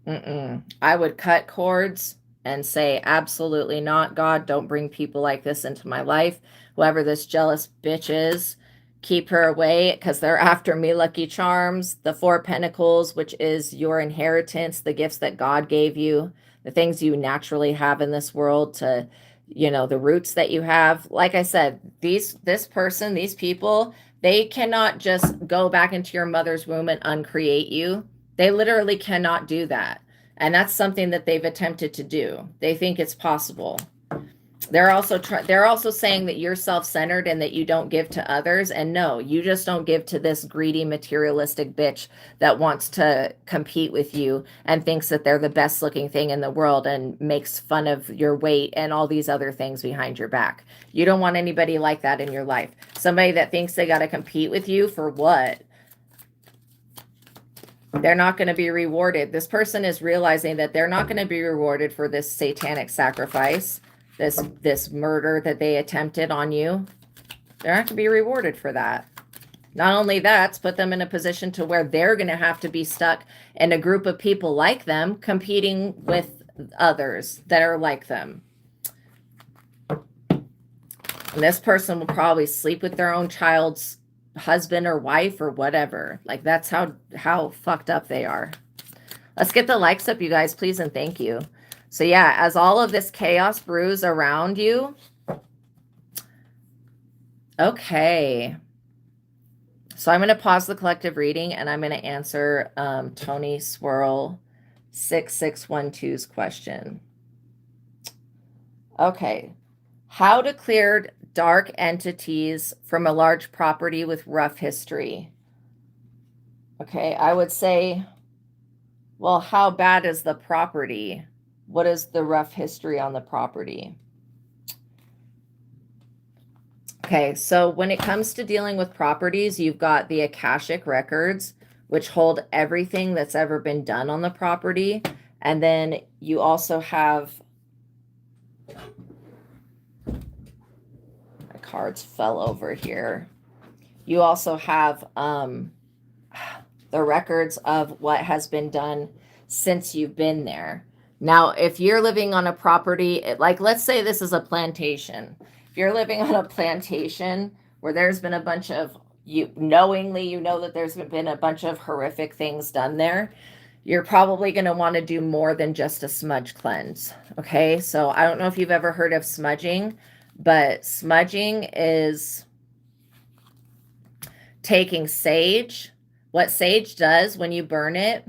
I would cut cords and say, absolutely not, God, don't bring people like this into my life. Whoever this jealous bitch is, keep her away because they're after me. Lucky Charms, the Four Pentacles, which is your inheritance, the gifts that God gave you, the things you naturally have in this world, to, you know, the roots that you have. Like I said, this person, these people, they cannot just go back into your mother's womb and uncreate you. They literally cannot do that. And that's something that they've attempted to do. They think it's possible. They're also saying that you're self-centered and that you don't give to others. And no, you just don't give to this greedy, materialistic bitch that wants to compete with you and thinks that they're the best looking thing in the world and makes fun of your weight and all these other things behind your back. You don't want anybody like that in your life. Somebody that thinks they got to compete with you for what? They're not going to be rewarded. This person is realizing that they're not going to be rewarded for this satanic sacrifice, this murder that they attempted on you. They're not going to be rewarded for that. Not only that, it's put them in a position to where they're going to have to be stuck in a group of people like them, competing with others that are like them. And this person will probably sleep with their own child's husband or wife or whatever. Like, that's how fucked up they are. Let's get the likes up, you guys, please, and thank you. So yeah, as all of this chaos brews around you, okay, so I'm going to pause the collective reading and I'm going to answer Tony Swirl 6612's question. Okay, how to clear dark entities from a large property with rough history. Okay, I would say, well, how bad is the property? What is the rough history on the property? Okay, so when it comes to dealing with properties, you've got the Akashic records, which hold everything that's ever been done on the property. And then you also have, my cards fell over here. You also have the records of what has been done since you've been there. Now, if you're living on a property, like let's say this is a plantation. If you're living on a plantation where there's been a bunch of, you know that there's been a bunch of horrific things done there, you're probably going to want to do more than just a smudge cleanse. Okay, so I don't know if you've ever heard of smudging, but smudging is taking sage. What sage does when you burn it,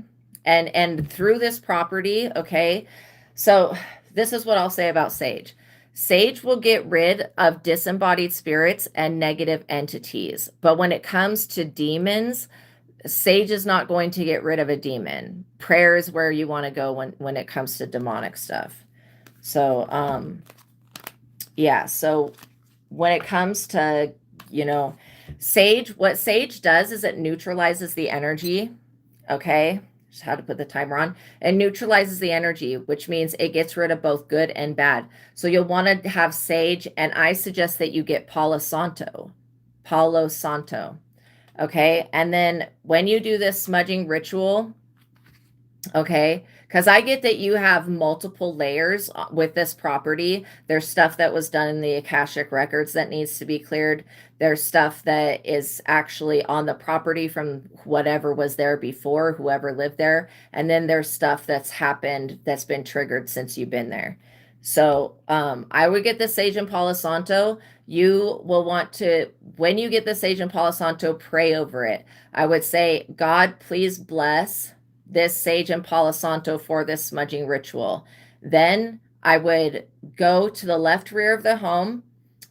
and through this property, okay, so this is what I'll say about sage. Sage will get rid of disembodied spirits and negative entities. But when it comes to demons, sage is not going to get rid of a demon. Prayer is where you want to go when it comes to demonic stuff. So, yeah, so when it comes to, you know, sage, what sage does is it neutralizes the energy, okay? Just how to put the timer on. It neutralizes the energy, which means it gets rid of both good and bad. So you'll want to have sage, and I suggest that you get Palo Santo, okay? And then when you do this smudging ritual, okay, because I get that you have multiple layers with this property. There's stuff that was done in the Akashic records that needs to be cleared. There's stuff that is actually on the property from whatever was there before, whoever lived there. And then there's stuff that's happened that's been triggered since you've been there. So I would get the Sage and Palo Santo. You will want to, when you get the Sage and Palo Santo, pray over it. I would say, God, please bless this Sage and Palo Santo for this smudging ritual. Then I would go to the left rear of the home.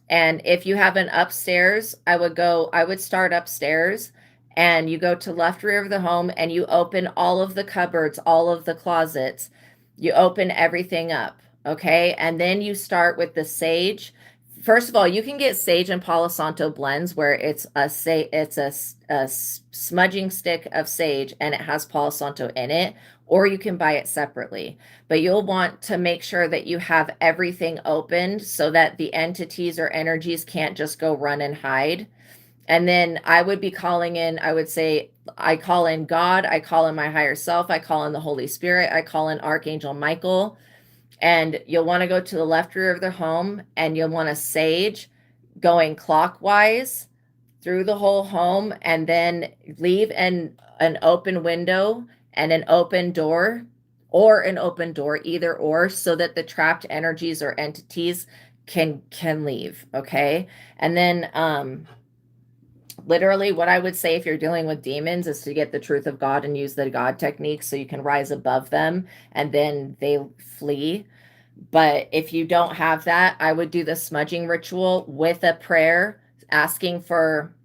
And if you have an upstairs, I would start upstairs, and you go to left rear of the home and you open all of the cupboards, all of the closets. You open everything up, okay? And then you start with the sage. First of all, you can get sage and Palo Santo blends where it's a smudging stick of sage and it has Palo Santo in it, or you can buy it separately. But you'll want to make sure that you have everything opened so that the entities or energies can't just go run and hide. And then I would be calling in, I would say, I call in God, I call in my higher self, I call in the Holy Spirit, I call in Archangel Michael. And you'll want to go to the left rear of the home and you'll want to sage going clockwise through the whole home, and then leave an open window and an open door, or an open door, either or, so that the trapped energies or entities can leave, okay? And then literally what I would say if you're dealing with demons is to get the truth of God and use the God technique so you can rise above them and then they flee. But if you don't have that, I would do the smudging ritual with a prayer asking for,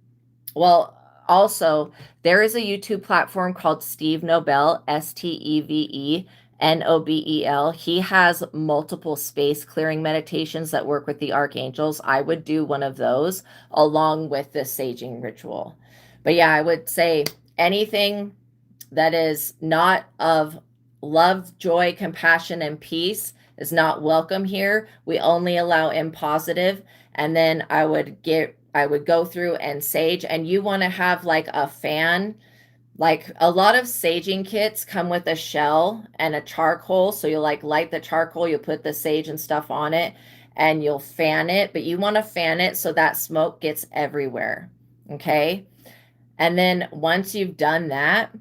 well, also, there is a YouTube platform called Steve Nobel, STEVE Nobel. He has multiple space clearing meditations that work with the archangels. I would do one of those along with the saging ritual. But yeah, I would say anything that is not of love, joy, compassion, and peace is not welcome here. We only allow in positive. And then I would go through and sage, and you want to have like a fan. Like a lot of saging kits come with a shell and a charcoal. So you like light the charcoal, you put the sage and stuff on it, and you'll fan it, but you want to fan it so that smoke gets everywhere. Okay. And then once you've done that,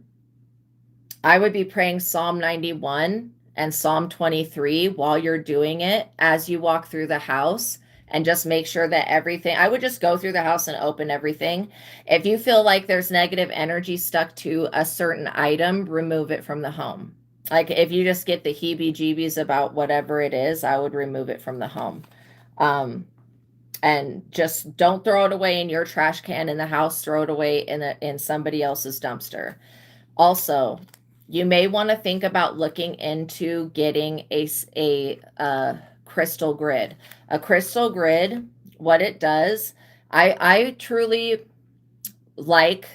I would be praying Psalm 91 and Psalm 23 while you're doing it as you walk through the house, and just make sure that everything, I would just go through the house and open everything. If you feel like there's negative energy stuck to a certain item, remove it from the home. Like if you just get the heebie-jeebies about whatever it is, I would remove it from the home. And just don't throw it away in your trash can in the house, throw it away in somebody else's dumpster. Also, you may want to think about looking into getting a crystal grid. A crystal grid, what it does, I truly like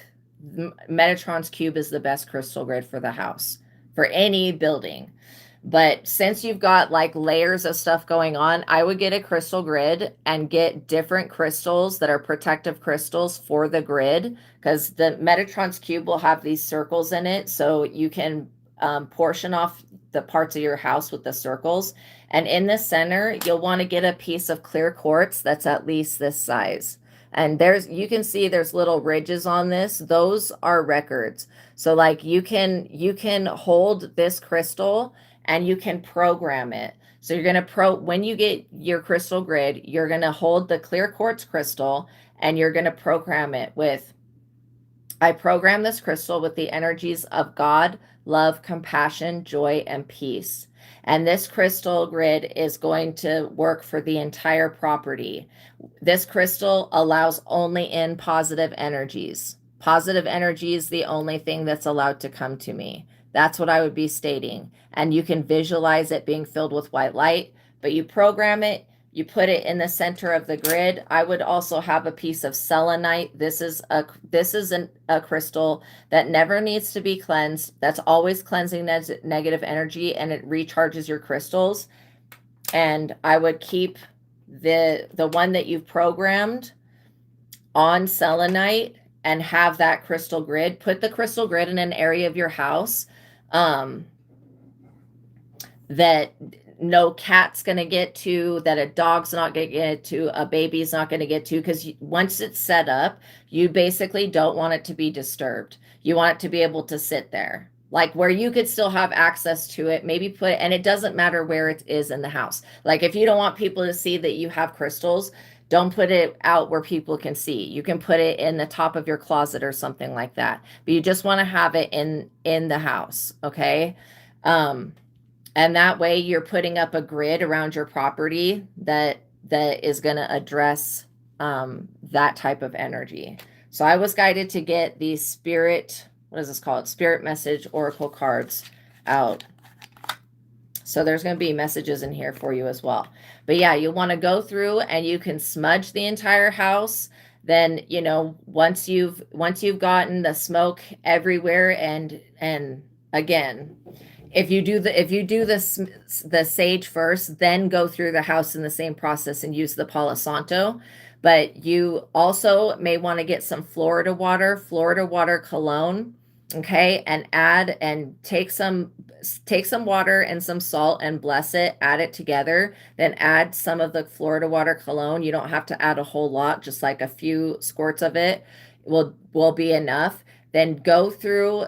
Metatron's Cube is the best crystal grid for the house, for any building. But since you've got like layers of stuff going on, I would get a crystal grid and get different crystals that are protective crystals for the grid, because the Metatron's Cube will have these circles in it. So you can portion off the parts of your house with the circles. And in the center, you'll want to get a piece of clear quartz that's at least this size. And you can see there's little ridges on this. Those are records. So like you can hold this crystal and you can program it. So you're going to when you get your crystal grid, you're going to hold the clear quartz crystal and you're going to program it with, I program this crystal with the energies of God, love, compassion, joy, and peace. And this crystal grid is going to work for the entire property. This crystal allows only in positive energies. Positive energy is the only thing that's allowed to come to me. That's what I would be stating. And you can visualize it being filled with white light, but you program it, you put it in the center of the grid. I would also have a piece of selenite. This is a crystal that never needs to be cleansed. That's always cleansing negative energy, and it recharges your crystals. And I would keep the one that you've programmed on selenite and have that crystal grid. Put the crystal grid in an area of your house that no cat's going to get to, that a dog's not going to get to, a baby's not going to get to, because once it's set up, you basically don't want it to be disturbed. You want it to be able to sit there, like where you could still have access to it. Maybe and it doesn't matter where it is in the house. Like if you don't want people to see that you have crystals, don't put it out where people can see. You can put it in the top of your closet or something like that. But you just want to have it in the house, okay? And that way you're putting up a grid around your property that is going to address that type of energy. So I was guided to get these spirit, what is this called? Spirit message oracle cards out. So there's going to be messages in here for you as well. But yeah, you want to go through and you can smudge the entire house. Then, you know, once you've gotten the smoke everywhere, and again, if you do the sage first, then go through the house in the same process and use the Palo Santo. But you also may want to get some Florida water cologne, okay, and add and take some water and some salt and bless it, add it together, then add some of the Florida water cologne. You don't have to add a whole lot, just like a few squirts of it will be enough. Then go through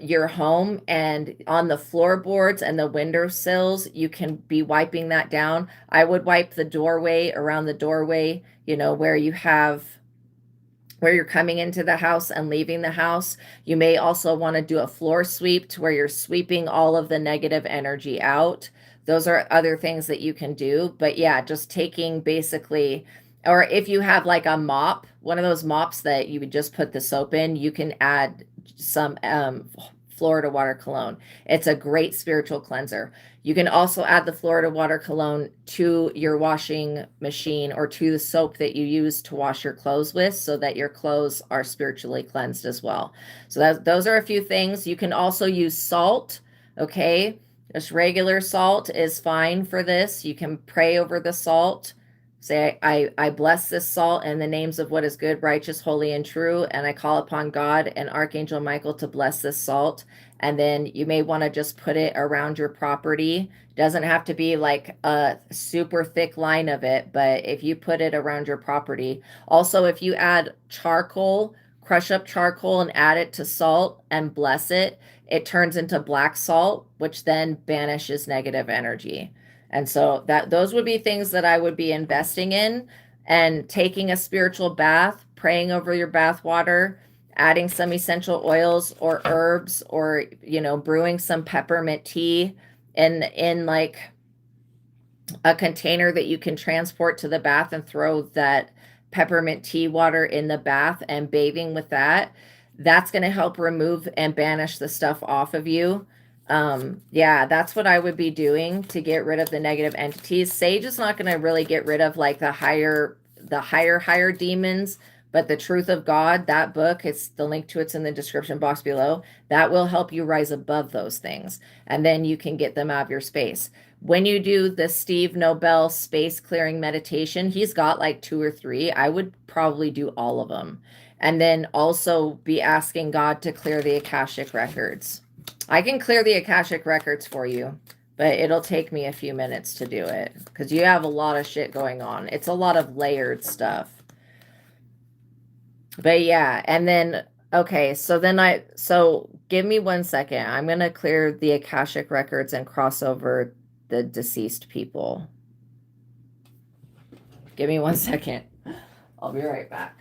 your home, and on the floorboards and the window sills, you can be wiping that down. I would wipe the doorway, around the doorway, you know, where you're coming into the house and leaving the house. You may also want to do a floor sweep to where you're sweeping all of the negative energy out. Those are other things that you can do. But yeah, just taking basically, or if you have like a mop, one of those mops that you would just put the soap in, you can add some Florida water cologne. It's a great spiritual cleanser. You can also add the Florida water cologne to your washing machine or to the soap that you use to wash your clothes with, so that your clothes are spiritually cleansed as well. So those are a few things. You can also use salt, okay? Just regular salt is fine for this. You can pray over the salt. Say, I bless this salt in the names of what is good, righteous, holy, and true, and I call upon God and Archangel Michael to bless this salt. And then you may want to just put it around your property. Doesn't have to be like a super thick line of it, but if you put it around your property. Also, if you add charcoal, crush up charcoal and add it to salt and bless it, it turns into black salt, which then banishes negative energy. And so those would be things that I would be investing in, and taking a spiritual bath, praying over your bath water, adding some essential oils or herbs, or, you know, brewing some peppermint tea in like a container that you can transport to the bath, and throw that peppermint tea water in the bath and bathing with that. That's going to help remove and banish the stuff off of you. Yeah, that's what I would be doing to get rid of the negative entities. Sage is not going to really get rid of like the higher demons, but the Truth of God, that book, it's the link to it's in the description box below. That will help you rise above those things, and then you can get them out of your space. When you do the Steve Nobel space clearing meditation, he's got like 2 or 3. I would probably do all of them. And then also be asking God to clear the Akashic records. I can clear the Akashic records for you, but it'll take me a few minutes to do it because you have a lot of shit going on. It's a lot of layered stuff. But yeah, and then, okay, so give me 1 second. I'm going to clear the Akashic records and cross over the deceased people. Give me 1 second. I'll be right back.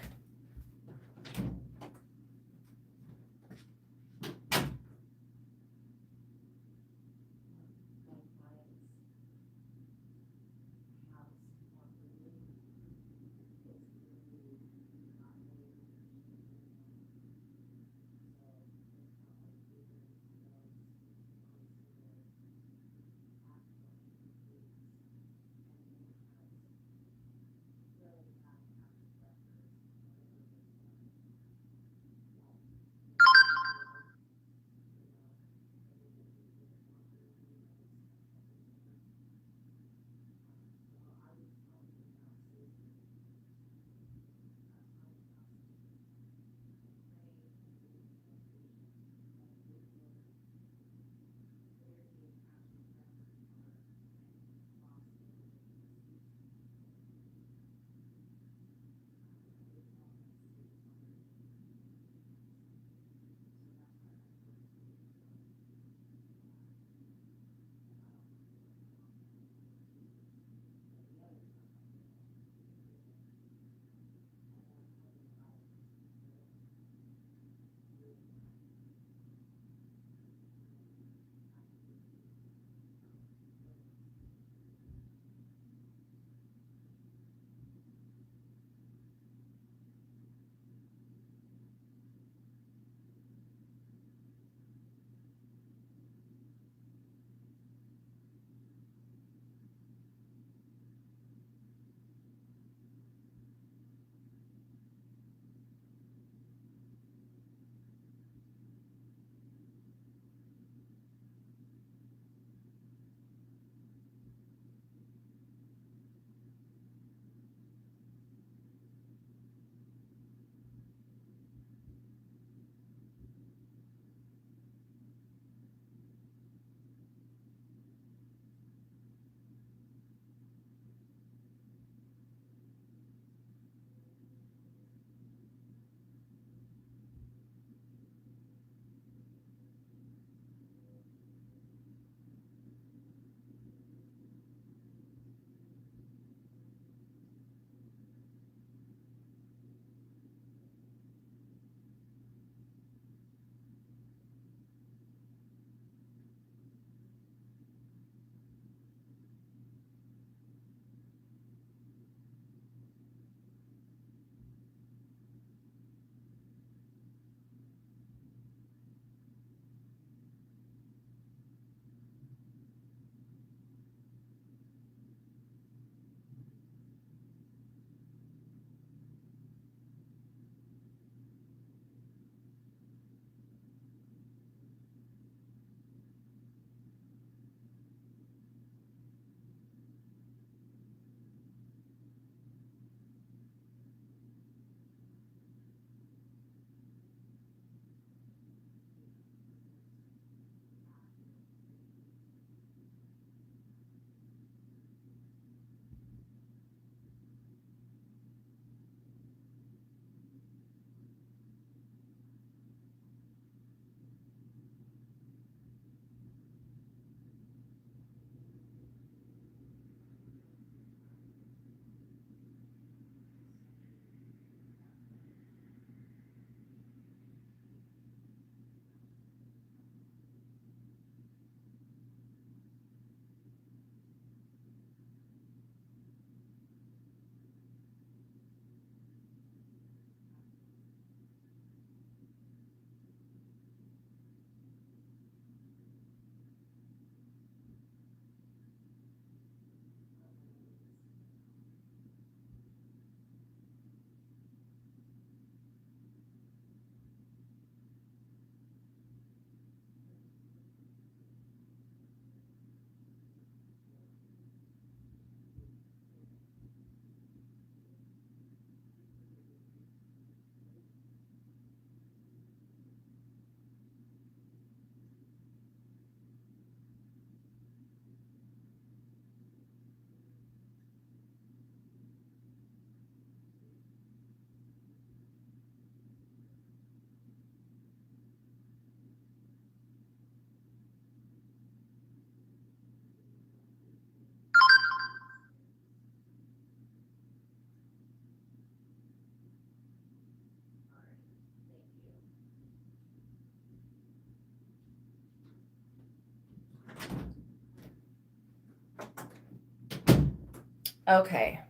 Okay.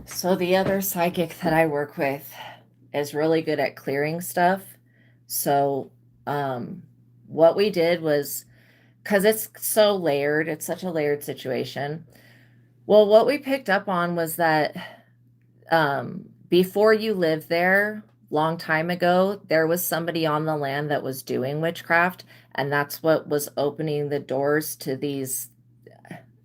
So the other psychic that I work with is really good at clearing stuff. So um what we did was, because it's so layered, it's such a layered situation. Well, what we picked up on was that before you lived there, long time ago, there was somebody on the land that was doing witchcraft, and that's what was opening the doors to these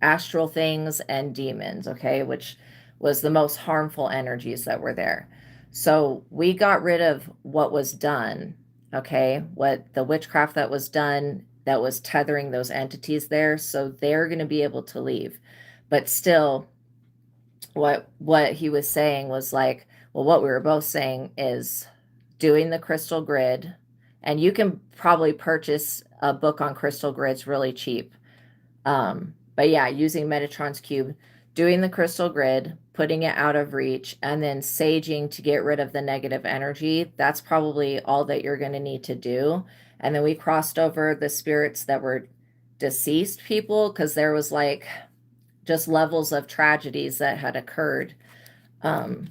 astral things and demons, okay, which was the most harmful energies that were there. So we got rid of what was done, okay, what the witchcraft that was done that was tethering those entities there, so they're going to be able to leave. But still, what he was saying was like, well, what we were both saying is doing the crystal grid, and you can probably purchase a book on crystal grids really cheap. But yeah, using Metatron's cube, doing the crystal grid, putting it out of reach, and then saging to get rid of the negative energy. That's probably all that you're going to need to do. And then we crossed over the spirits that were deceased people, because there was like just levels of tragedies that had occurred um,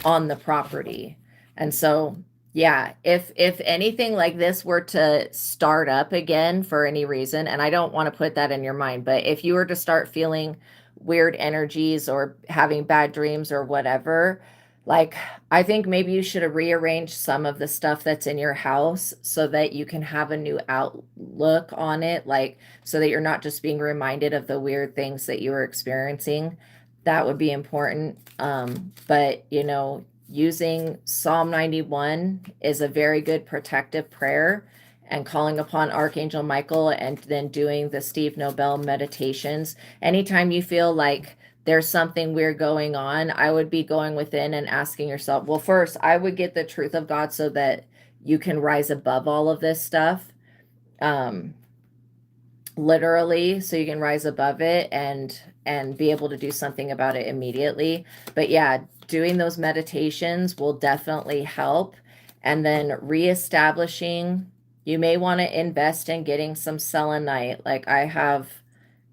on the property. And so, yeah, if anything like this were to start up again for any reason, and I don't want to put that in your mind, but if you were to start feeling weird energies or having bad dreams or whatever, like I think maybe you should have rearranged some of the stuff that's in your house so that you can have a new outlook on it, like so that you're not just being reminded of the weird things that you were experiencing. That would be important. But using Psalm 91 is a very good protective prayer, and calling upon Archangel Michael, and then doing the Steve Nobel meditations. Anytime you feel like there's something weird going on, I would be going within and asking yourself, well, first, I would get the truth of God so that you can rise above all of this stuff. Literally, so you can rise above it and be able to do something about it immediately. But yeah, doing those meditations will definitely help. And then reestablishing, you may want to invest in getting some selenite. Like I have,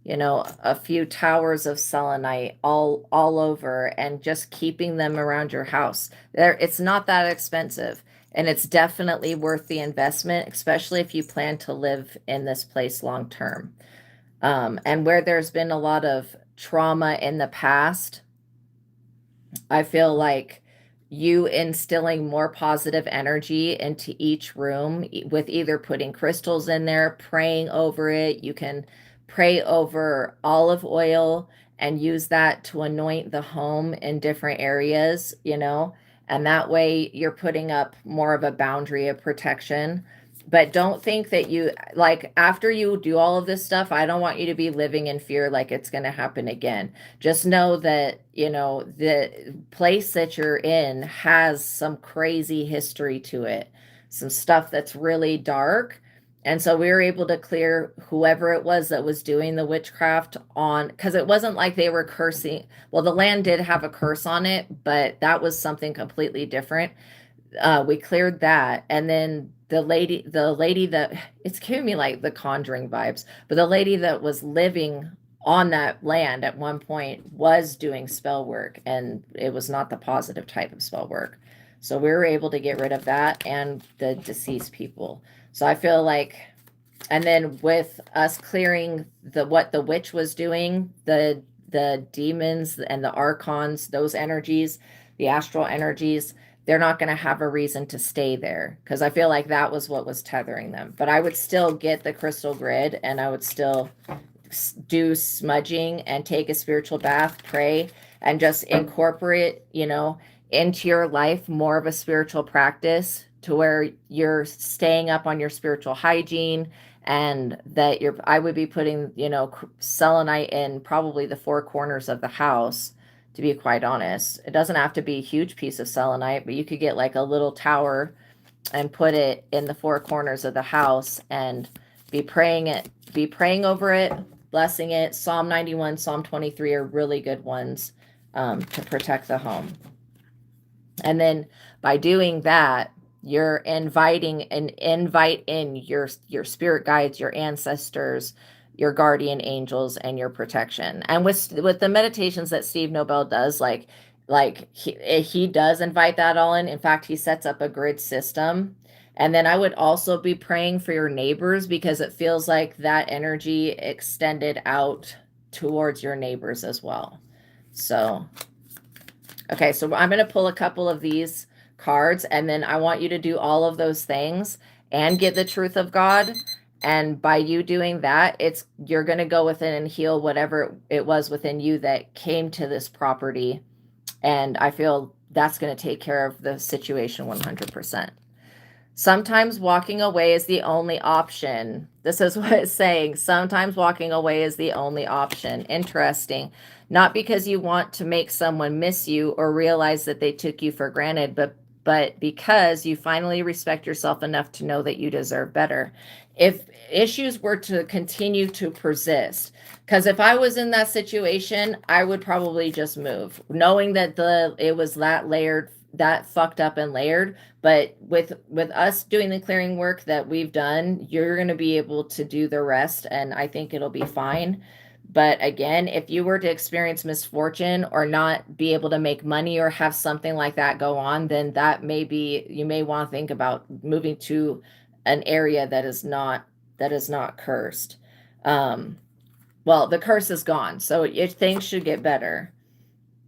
a few towers of selenite all over, and just keeping them around your house. It's not that expensive, and it's definitely worth the investment, especially if you plan to live in this place long term. And where there's been a lot of trauma in the past, I feel like you instilling more positive energy into each room with either putting crystals in there, praying over it. You can pray over olive oil and use that to anoint the home in different areas, and that way you're putting up more of a boundary of protection. But don't think that you, like, after you do all of this stuff, I don't want you to be living in fear like it's going to happen again. Just know that, the place that you're in has some crazy history to it, some stuff that's really dark. And so we were able to clear whoever it was that was doing the witchcraft on, because it wasn't like they were cursing. Well, the land did have a curse on it, but that was something completely different. We cleared that, and then the lady that, it's giving me like the Conjuring vibes, but the lady that was living on that land at one point was doing spell work, and it was not the positive type of spell work. So we were able to get rid of that and the deceased people. So I feel like, and then with us clearing what the witch was doing, the demons and the archons, those energies, the astral energies, they're not going to have a reason to stay there, because I feel like that was what was tethering them. But I would still get the crystal grid, and I would still do smudging and take a spiritual bath, pray, and just incorporate, into your life more of a spiritual practice, to where you're staying up on your spiritual hygiene, and that I would be putting, selenite in probably the four corners of the house, to be quite honest. It doesn't have to be a huge piece of selenite, but you could get like a little tower and put it in the four corners of the house and be praying over it, blessing it. Psalm 91, Psalm 23 are really good ones to protect the home. And then by doing that, you're inviting and invite in your spirit guides, your ancestors, your guardian angels and your protection. And with the meditations that Steve Nobel does, like he does invite that all in. In fact, he sets up a grid system. And then I would also be praying for your neighbors, because it feels like that energy extended out towards your neighbors as well. So, okay, so I'm going to pull a couple of these cards, and then I want you to do all of those things and get the truth of God. And by you doing that, you're going to go within and heal whatever it was within you that came to this property. And I feel that's going to take care of the situation 100%. Sometimes walking away is the only option. This is what it's saying. Sometimes walking away is the only option. Interesting. Not because you want to make someone miss you or realize that they took you for granted, but because you finally respect yourself enough to know that you deserve better. If issues were to continue to persist, because if I was in that situation, I would probably just move, knowing that it was that layered, that fucked up and layered. But with us doing the clearing work that we've done, you're going to be able to do the rest, and I think it'll be fine. But again, if you were to experience misfortune or not be able to make money or have something like that go on, then you may want to think about moving to an area that is not cursed. Well, the curse is gone, so things should get better.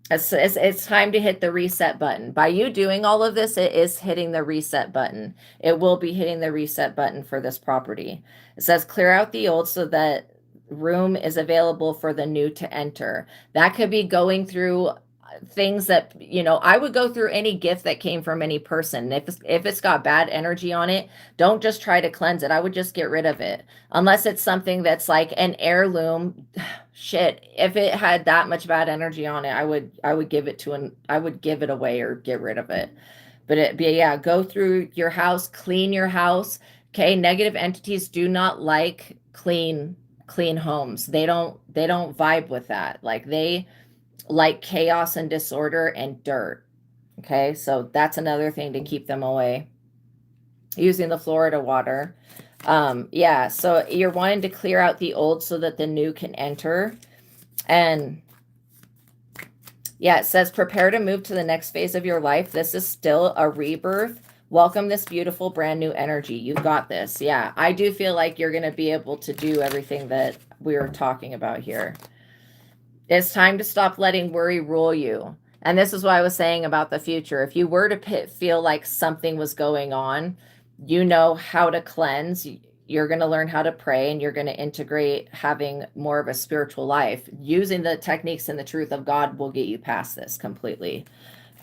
It's time to hit the reset button. By you doing all of this, it is hitting the reset button. It will be hitting the reset button for this property. It says clear out the old so that room is available for the new to enter. That could be going through things that, I would go through any gift that came from any person. If it's got bad energy on it, don't just try to cleanse it. I would just get rid of it. Unless it's something that's like an heirloom. Shit, if it had that much bad energy on it, I would give it away or get rid of it. But yeah, go through your house, clean your house. Okay, negative entities do not like clean homes. They don't vibe with that. Like, they like chaos and disorder and dirt. Okay, so that's another thing to keep them away. Using the Florida water. Yeah, so you're wanting to clear out the old so that the new can enter. And yeah, it says prepare to move to the next phase of your life. This is still a rebirth. Welcome this beautiful brand new energy. You got this. Yeah, I do feel like you're going to be able to do everything that we were talking about here. It's time to stop letting worry rule you. And this is what I was saying about the future. If you were to feel like something was going on, you know how to cleanse. You're going to learn how to pray, and you're going to integrate having more of a spiritual life. Using the techniques and the truth of God will get you past this completely.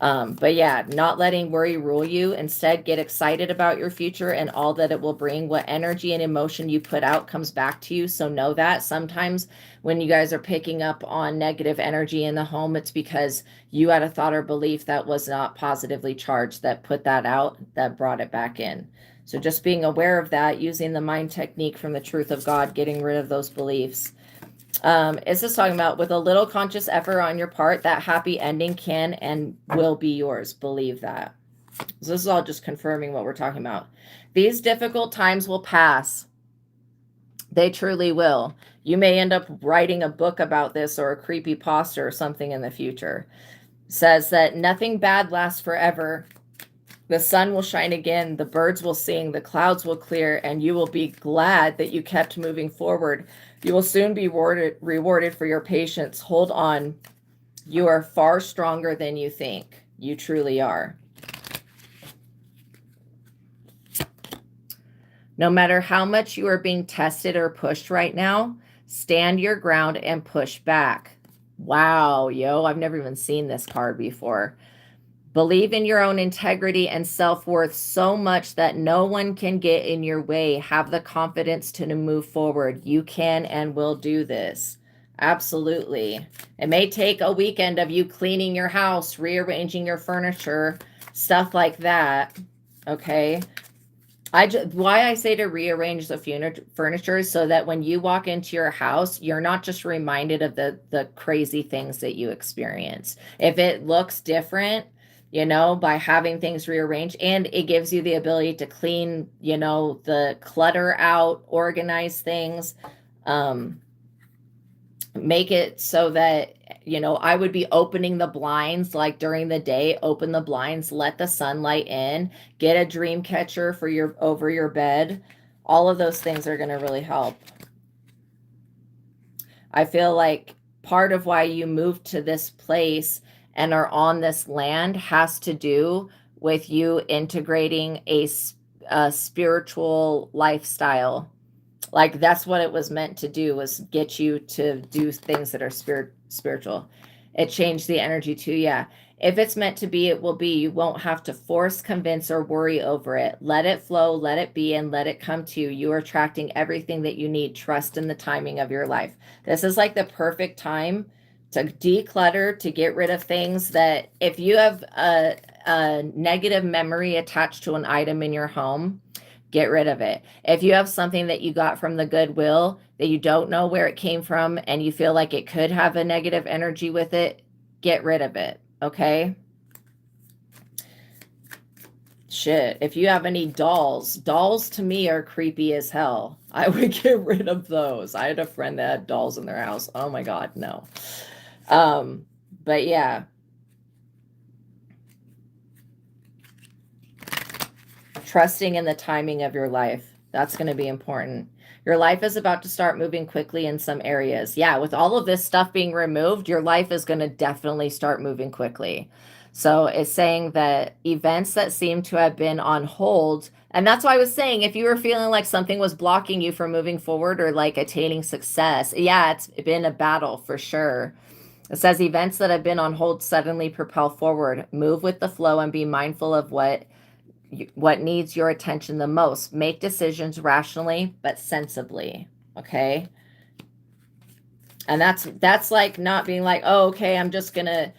But yeah, not letting worry rule you. Instead, get excited about your future and all that it will bring. What energy and emotion you put out comes back to you. So know that sometimes when you guys are picking up on negative energy in the home, it's because you had a thought or belief that was not positively charged, that put that out, that brought it back in. So just being aware of that, using the mind technique from the truth of God, getting rid of those beliefs. It's just talking about with a little conscious effort on your part, that happy ending can and will be yours. Believe that. So this is all just confirming what we're talking about. These difficult times will pass. They truly will. You may end up writing a book about this or a creepypasta or something in the future. It says that nothing bad lasts forever. The sun will shine again, the birds will sing, the clouds will clear, and you will be glad that you kept moving forward. You will soon be rewarded for your patience. Hold on. You are far stronger than you think. You truly are. No matter how much you are being tested or pushed right now, stand your ground and push back. Wow, yo, I've never even seen this card before. Believe in your own integrity and self-worth so much that no one can get in your way. Have the confidence to move forward. You can and will do this. Absolutely. It may take a weekend of you cleaning your house, rearranging your furniture, stuff like that. Okay. Why I say to rearrange the furniture is so that when you walk into your house, you're not just reminded of the crazy things that you experience. If it looks different, by having things rearranged, and it gives you the ability to clean, the clutter out, organize things. Make it so that, you know, I would be opening the blinds like during the day, open the blinds, let the sunlight in, get a dream catcher for your over your bed. All of those things are going to really help. I feel like part of why you moved to this place and are on this land has to do with you integrating a spiritual lifestyle. Like that's what it was meant to do, was get you to do things that are spiritual. It changed the energy too. Yeah. If it's meant to be, it will be. You won't have to force, convince, or worry over it. Let it flow, let it be, and let it come to you. You are attracting everything that you need. Trust in the timing of your life. This is like the perfect time to declutter, to get rid of things that, if you have a negative memory attached to an item in your home, get rid of it. If you have something that you got from the Goodwill that you don't know where it came from and you feel like it could have a negative energy with it, get rid of it. Okay? Shit. If you have any dolls to me are creepy as hell. I would get rid of those. I had a friend that had dolls in their house. Oh my God, no. But yeah. Trusting in the timing of your life. That's going to be important. Your life is about to start moving quickly in some areas. Yeah, with all of this stuff being removed, your life is going to definitely start moving quickly. So it's saying that events that seem to have been on hold, and that's why I was saying, if you were feeling like something was blocking you from moving forward or like attaining success, yeah, it's been a battle for sure. It says events that have been on hold suddenly propel forward. Move with the flow and be mindful of what needs your attention the most. Make decisions rationally but sensibly. Okay. And that's like not being like, oh, okay, I'm just gonna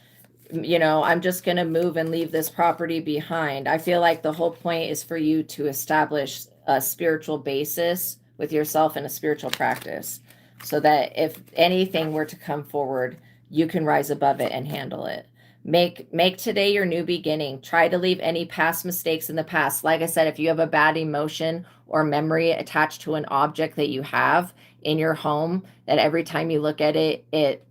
move and leave this property behind. I feel like the whole point is for you to establish a spiritual basis with yourself and a spiritual practice, so that if anything were to come forward, you can rise above it and handle it. Make today your new beginning. Try to leave any past mistakes in the past. Like I said, if you have a bad emotion or memory attached to an object that you have in your home, that every time you look at it, it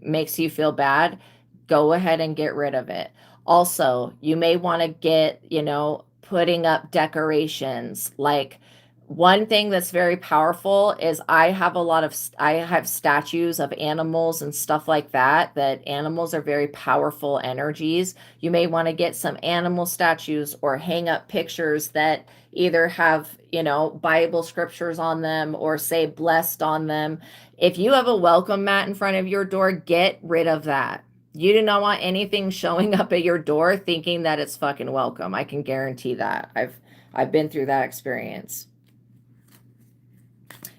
makes you feel bad, go ahead and get rid of it. Also, you may want to get, putting up decorations. Like, one thing that's very powerful is I have statues of animals and stuff like that animals are very powerful energies. You may want to get some animal statues or hang up pictures that either have, Bible scriptures on them or say blessed on them. If you have a welcome mat in front of your door, get rid of that. You do not want anything showing up at your door thinking that it's fucking welcome. I can guarantee that. I've been through that experience.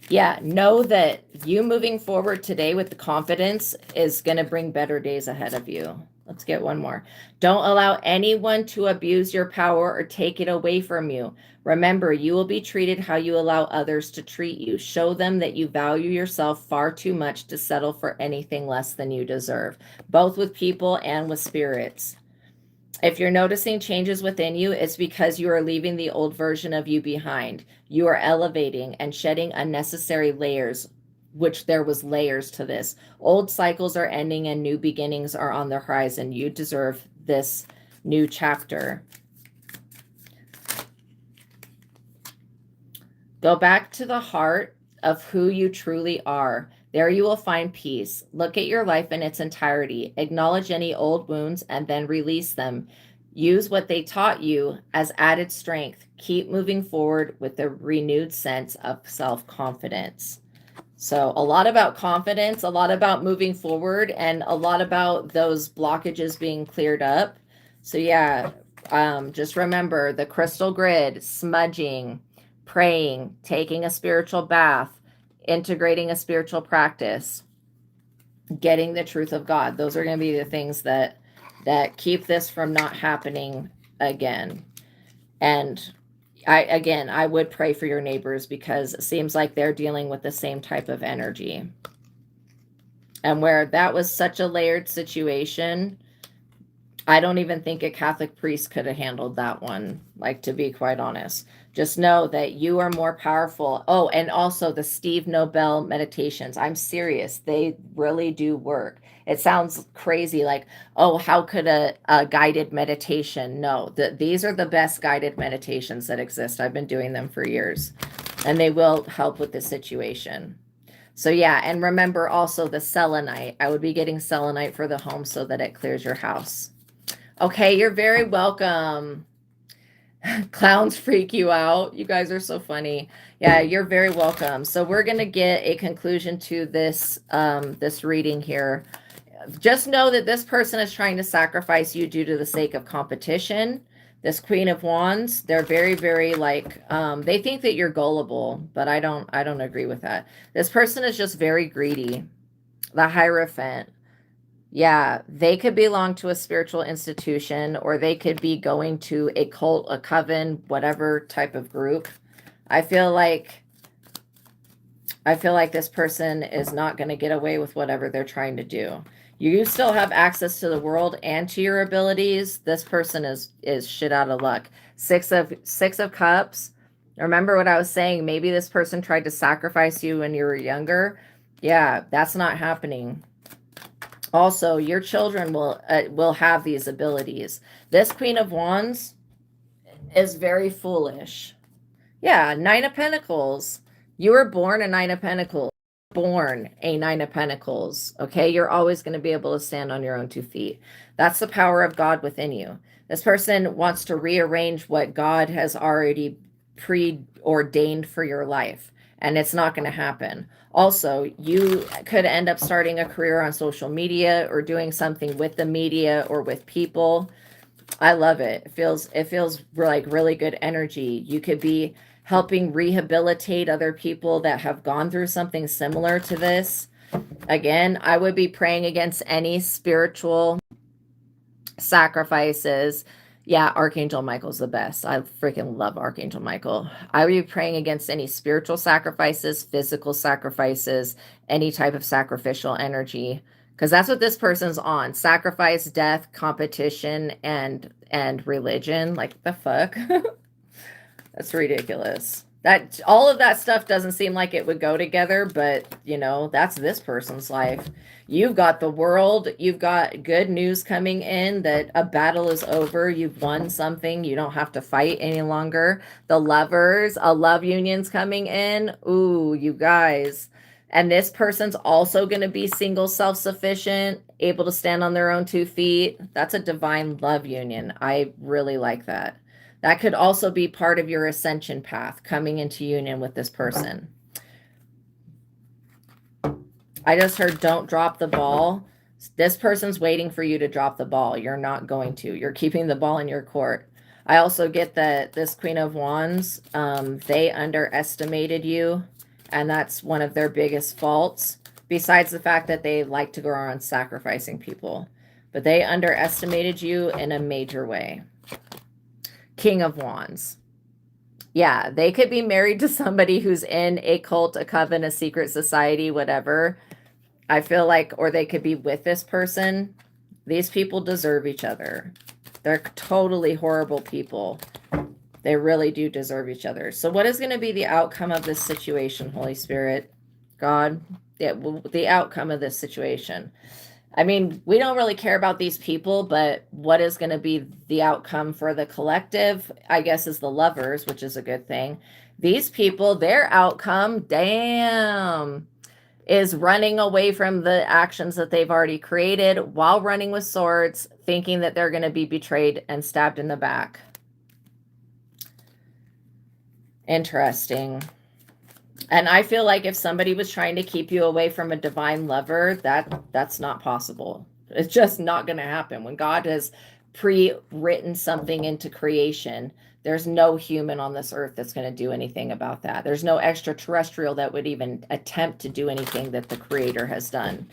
Yeah, know that you moving forward today with the confidence is going to bring better days ahead of you. Let's get one more. Don't allow anyone to abuse your power or take it away from you. Remember, you will be treated how you allow others to treat you. Show them that you value yourself far too much to settle for anything less than you deserve, both with people and with spirits. If you're noticing changes within you, it's because you are leaving the old version of you behind. You are elevating and shedding unnecessary layers, which there was layers to this. Old cycles are ending and new beginnings are on the horizon. You deserve this new chapter. Go back to the heart of who you truly are. There you will find peace. Look at your life in its entirety. Acknowledge any old wounds and then release them. Use what they taught you as added strength. Keep moving forward with a renewed sense of self-confidence. So a lot about confidence, a lot about moving forward, and a lot about those blockages being cleared up. So yeah, just remember the crystal grid, smudging, praying, taking a spiritual bath, integrating a spiritual practice, getting the truth of God. Those are going to be the things that keep this from not happening again. And I would pray for your neighbors, because it seems like they're dealing with the same type of energy. And where that was such a layered situation, I don't even think a Catholic priest could have handled that one, like, to be quite honest. Just know that you are more powerful. Oh, and also the Steve Nobel meditations. I'm serious. They really do work. It sounds crazy, like, oh, how could a guided meditation? No, these are the best guided meditations that exist. I've been doing them for years, and they will help with the situation. So yeah, and remember also the selenite. I would be getting selenite for the home so that it clears your house. Okay, you're very welcome. Clowns freak you out. You guys are so funny. Yeah, you're very welcome. So we're going to get a conclusion to this this reading here. Just know that this person is trying to sacrifice you due to the sake of competition. This Queen of Wands, they're very, very like, they think that you're gullible, but I don't agree with that. This person is just very greedy. The Hierophant. Yeah, they could belong to a spiritual institution, or they could be going to a cult, a coven, whatever type of group. I feel like this person is not going to get away with whatever they're trying to do. You still have access to the world and to your abilities. This person is shit out of luck. Six of Cups. Remember what I was saying? Maybe this person tried to sacrifice you when you were younger. Yeah, that's not happening. Also, your children will have these abilities. This Queen of Wands is very foolish. Yeah, Nine of Pentacles. You were born a Nine of Pentacles. Born a Nine of Pentacles. Okay, you're always going to be able to stand on your own 2 feet. That's the power of God within you. This person wants to rearrange what God has already preordained for your life, and it's not going to happen. Also, you could end up starting a career on social media or doing something with the media or with people. I love it. It feels like really good energy. You could be helping rehabilitate other people that have gone through something similar to this. Again, I would be praying against any spiritual sacrifices. Yeah, Archangel Michael's the best. I freaking love Archangel Michael. I would be praying against any spiritual sacrifices, physical sacrifices, any type of sacrificial energy, because that's what this person's on. Sacrifice, death, competition, and religion. Like, the fuck? That's ridiculous. That all of that stuff doesn't seem like it would go together, but you know, that's this person's life. You've got the world, you've got good news coming in that a battle is over, you've won something, you don't have to fight any longer. The Lovers, a love union's coming in. Ooh, you guys. And this person's also going to be single, self-sufficient, able to stand on their own 2 feet. That's a divine love union. I really like that. That could also be part of your ascension path, coming into union with this person. I just heard don't drop the ball. This person's waiting for you to drop the ball. You're not going to. You're keeping the ball in your court. I also get that this Queen of Wands, they underestimated you, and that's one of their biggest faults, besides the fact that they like to go around sacrificing people. But they underestimated you in a major way. King of Wands. Yeah, they could be married to somebody who's in a cult, a coven, a secret society, whatever. I feel like, or they could be with this person. These people deserve each other. They're totally horrible people. They really do deserve each other. So what is going to be the outcome of this situation, Holy Spirit? God, the outcome of this situation? I mean, we don't really care about these people, but what is going to be the outcome for the collective, I guess, is the Lovers, which is a good thing. These people, their outcome, damn, is running away from the actions that they've already created while running with swords, thinking that they're going to be betrayed and stabbed in the back. Interesting. And I feel like if somebody was trying to keep you away from a divine lover, that's not possible. It's just not going to happen. When God has pre-written something into creation, there's no human on this earth that's going to do anything about that. There's no extraterrestrial that would even attempt to do anything that the Creator has done,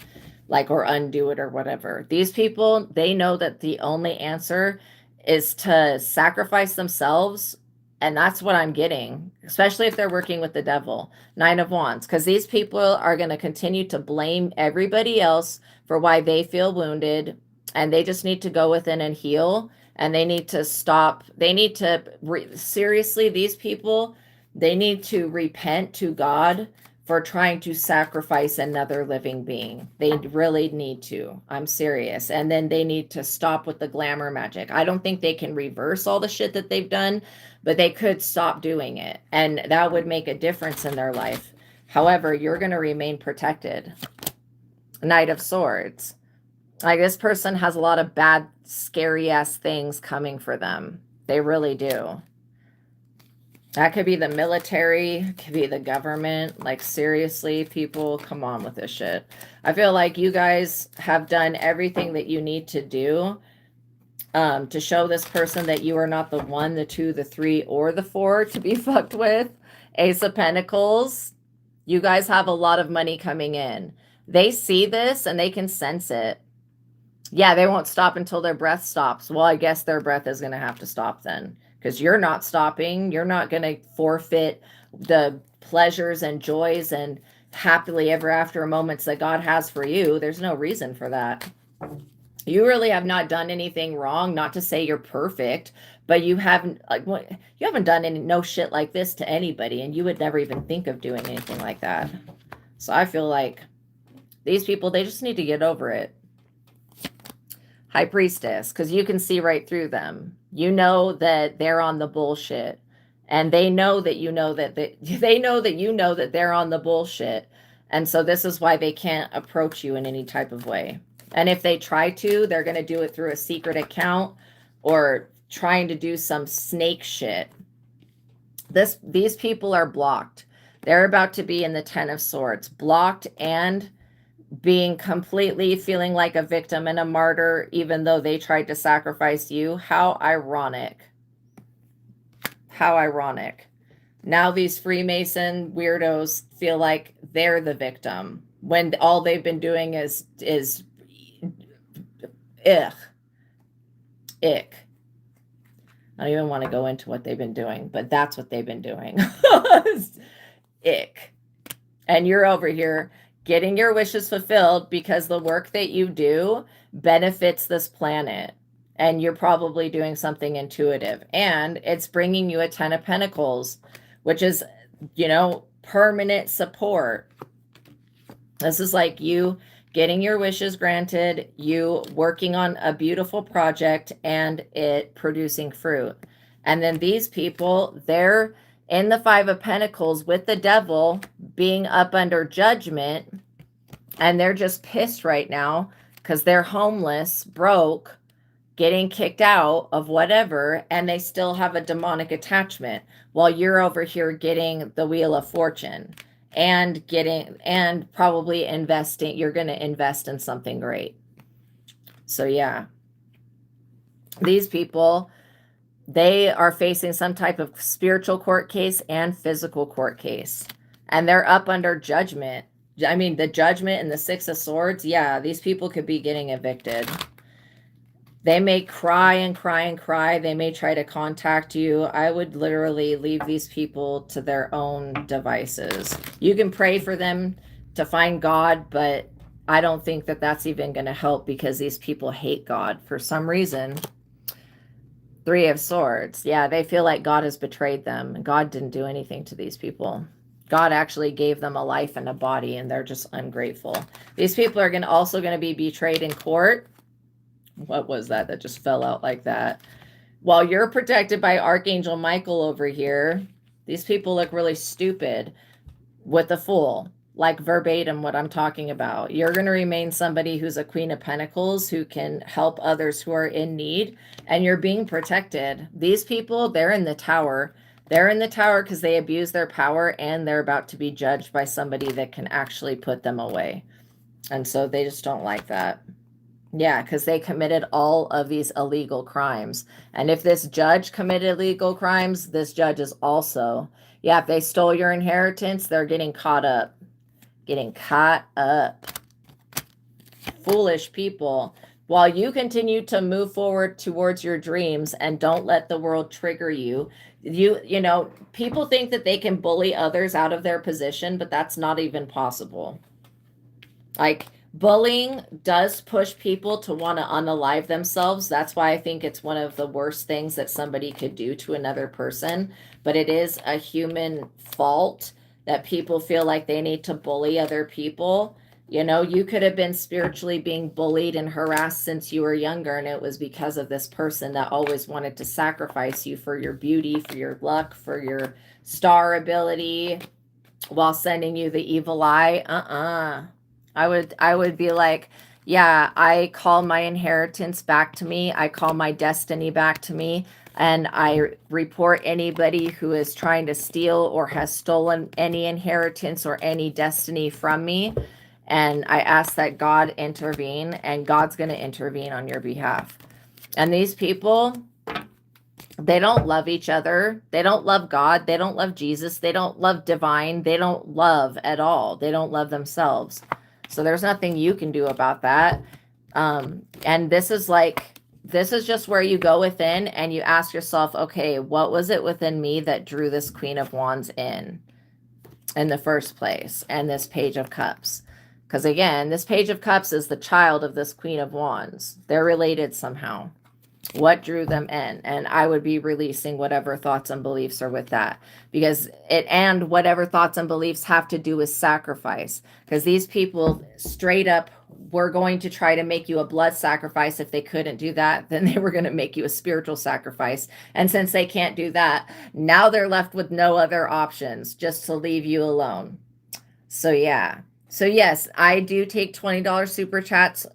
like, or undo it or whatever. These people, they know that the only answer is to sacrifice themselves. And that's what I'm getting, especially if they're working with the devil. Nine of Wands, because these people are going to continue to blame everybody else for why they feel wounded, And they just need to go within and heal. And they need to stop. They need to, seriously, these people, they need to repent to God for trying to sacrifice another living being. They really need to. I'm serious. And then they need to stop with the glamour magic. I don't think they can reverse all the shit that they've done, but they could stop doing it. And that would make a difference in their life. However, you're going to remain protected. Knight of Swords. Like, this person has a lot of bad, scary ass things coming for them. They really do. That could be the military, could be the government. Like, seriously, people, come on with this shit. I feel like you guys have done everything that you need to do to show this person that you are not the 1, the 2, the 3, or the 4 to be fucked with. Ace of Pentacles. You guys have a lot of money coming in. They see this and they can sense it. Yeah, they won't stop until their breath stops. Well, I guess their breath is going to have to stop then, because you're not stopping. You're not going to forfeit the pleasures and joys and happily ever after moments that God has for you. There's no reason for that. You really have not done anything wrong. Not to say you're perfect, but you haven't, like, you haven't done any no shit like this to anybody, and you would never even think of doing anything like that. So I feel like these people, they just need to get over it. High Priestess, because you can see right through them. You know that they're on the bullshit. And they know that you know that they know that you know that they're on the bullshit. And so this is why they can't approach you in any type of way. And if they try to, they're going to do it through a secret account or trying to do some snake shit. These people are blocked. They're about to be in the 10 of Swords, blocked and being completely feeling like a victim and a martyr, even though they tried to sacrifice you. How ironic. How ironic. Now these Freemason weirdos feel like they're the victim when all they've been doing is ick. Ick. I don't even want to go into what they've been doing, but that's what they've been doing. Ick. And you're over here getting your wishes fulfilled because the work that you do benefits this planet. And you're probably doing something intuitive. And it's bringing you a 10 of Pentacles, which is, you know, permanent support. This is like you getting your wishes granted, you working on a beautiful project, and it producing fruit. And then these people, they're in the 5 of Pentacles with the devil being up under judgment, and they're just pissed right now because they're homeless, broke, getting kicked out of whatever, and they still have a demonic attachment, while you're over here getting the Wheel of Fortune and probably investing. You're going to invest in something great. So yeah, these people, they are facing some type of spiritual court case and physical court case. And they're up under judgment. I mean, the judgment and the 6 of Swords. Yeah, these people could be getting evicted. They may cry and cry and cry. They may try to contact you. I would literally leave these people to their own devices. You can pray for them to find God, but I don't think that that's even going to help because these people hate God for some reason. 3 of Swords. Yeah, they feel like God has betrayed them. God didn't do anything to these people. God actually gave them a life and a body, and they're just ungrateful. These people are also going to be betrayed in court. What was that just fell out like that? While you're protected by Archangel Michael over here, these people look really stupid with the Fool. Like verbatim what I'm talking about. You're going to remain somebody who's a Queen of Pentacles who can help others who are in need, and you're being protected. These people, they're in the tower. They're in the tower because they abuse their power, and they're about to be judged by somebody that can actually put them away. And so they just don't like that. Yeah, because they committed all of these illegal crimes. And if this judge committed illegal crimes, this judge is also. Yeah, if they stole your inheritance, they're getting caught up. Getting caught up. Foolish people. While you continue to move forward towards your dreams and don't let the world trigger you, you know, people think that they can bully others out of their position, but that's not even possible. Like, Bullying does push people to want to unalive themselves. That's why I think it's one of the worst things that somebody could do to another person. But it is a human fault that people feel like they need to bully other people. You know, you could have been spiritually being bullied and harassed since you were younger, and it was because of this person that always wanted to sacrifice you for your beauty, for your luck, for your star ability, while sending you the evil eye. I would be like, yeah, I call my inheritance back to me. I call my destiny back to me. And I report anybody who is trying to steal or has stolen any inheritance or any destiny from me. And I ask that God intervene, and God's going to intervene on your behalf. And these people, they don't love each other. They don't love God. They don't love Jesus. They don't love divine. They don't love at all. They don't love themselves. So there's nothing you can do about that. And this is just where you go within and you ask yourself, okay, what was it within me that drew this Queen of Wands in the first place? And this Page of Cups. Because again, this Page of Cups is the child of this Queen of Wands. They're related somehow. What drew them in? And I would be releasing whatever thoughts and beliefs are with that, because and whatever thoughts and beliefs have to do with sacrifice, because these people straight up were going to try to make you a blood sacrifice. If they couldn't do that, then they were going to make you a spiritual sacrifice. And since they can't do that, now they're left with no other options, just to leave you alone. So yeah. So yes, I do take $20 super chats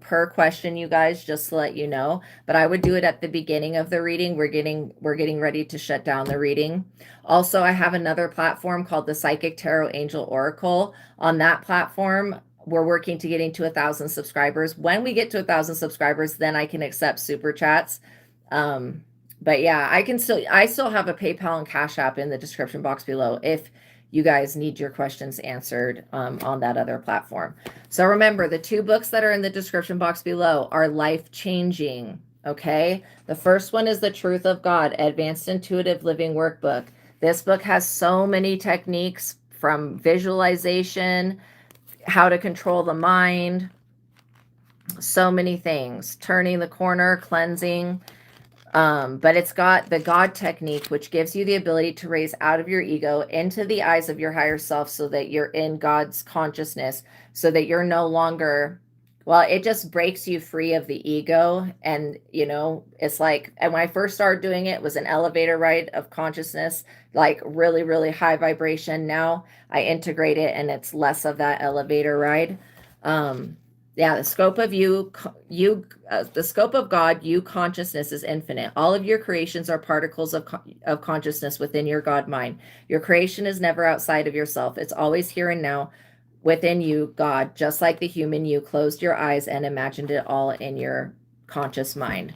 per question, you guys, just to let you know. But I would do it at the beginning of the reading. We're getting ready to shut down the reading. Also, I have another platform called the Psychic Tarot Angel Oracle. On that platform, we're working to getting to 1,000 subscribers. When we get to 1,000 subscribers, then I can accept super chats. But yeah, I still have a PayPal and Cash App in the description box below if you guys need your questions answered on that other platform. So remember, the 2 books that are in the description box below are life-changing, okay? The first one is The Truth of God, Advanced Intuitive Living Workbook. This book has so many techniques, from visualization, how to control the mind, so many things, turning the corner, cleansing. But it's got the God technique, which gives you the ability to raise out of your ego into the eyes of your higher self, so that you're in God's consciousness, so that you're no longer, well, it just breaks you free of the ego. And, you know, it's like, and when I first started doing it, it was an elevator ride of consciousness, like really, really high vibration. Now I integrate it and it's less of that elevator ride. Yeah, the scope of the scope of God, you consciousness is infinite. All of your creations are particles of consciousness within your God mind. Your creation is never outside of yourself. It's always here and now within you, God, just like the human you closed your eyes and imagined it all in your conscious mind.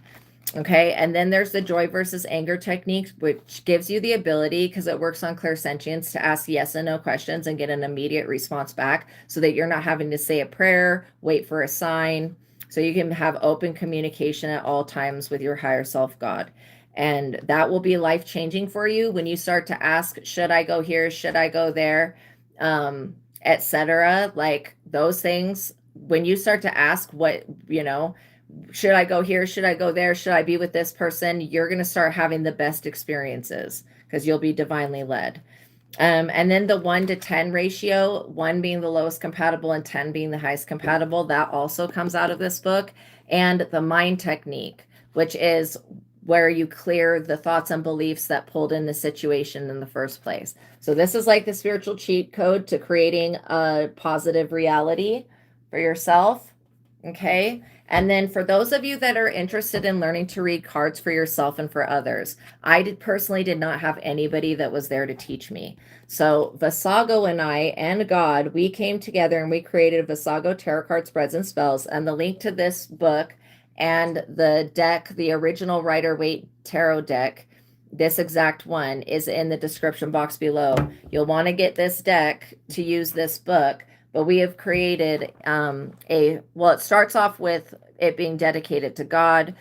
Okay, and then there's the joy versus anger technique, which gives you the ability, because it works on clairsentience, to ask yes and no questions and get an immediate response back, so that you're not having to say a prayer, wait for a sign. So you can have open communication at all times with your higher self, God. And that will be life-changing for you when you start to ask, should I go here? Should I go there? Etc. Like those things, when you start to ask what, you know, should I go here? Should I go there? Should I be with this person? You're going to start having the best experiences, because you'll be divinely led. And then the 1 to 10 ratio, 1 being the lowest compatible and 10 being the highest compatible, that also comes out of this book. And the mind technique, which is where you clear the thoughts and beliefs that pulled in the situation in the first place. So this is like the spiritual cheat code to creating a positive reality for yourself. Okay. And then for those of you that are interested in learning to read cards for yourself and for others, I personally did not have anybody that was there to teach me. So Vassago and I and God, we came together and we created Vassago Tarot Card Spreads and Spells. And the link to this book and the deck, the original Rider-Waite Tarot deck, this exact one, is in the description box below. You'll want to get this deck to use this book. But we have created it starts off with it being dedicated to God.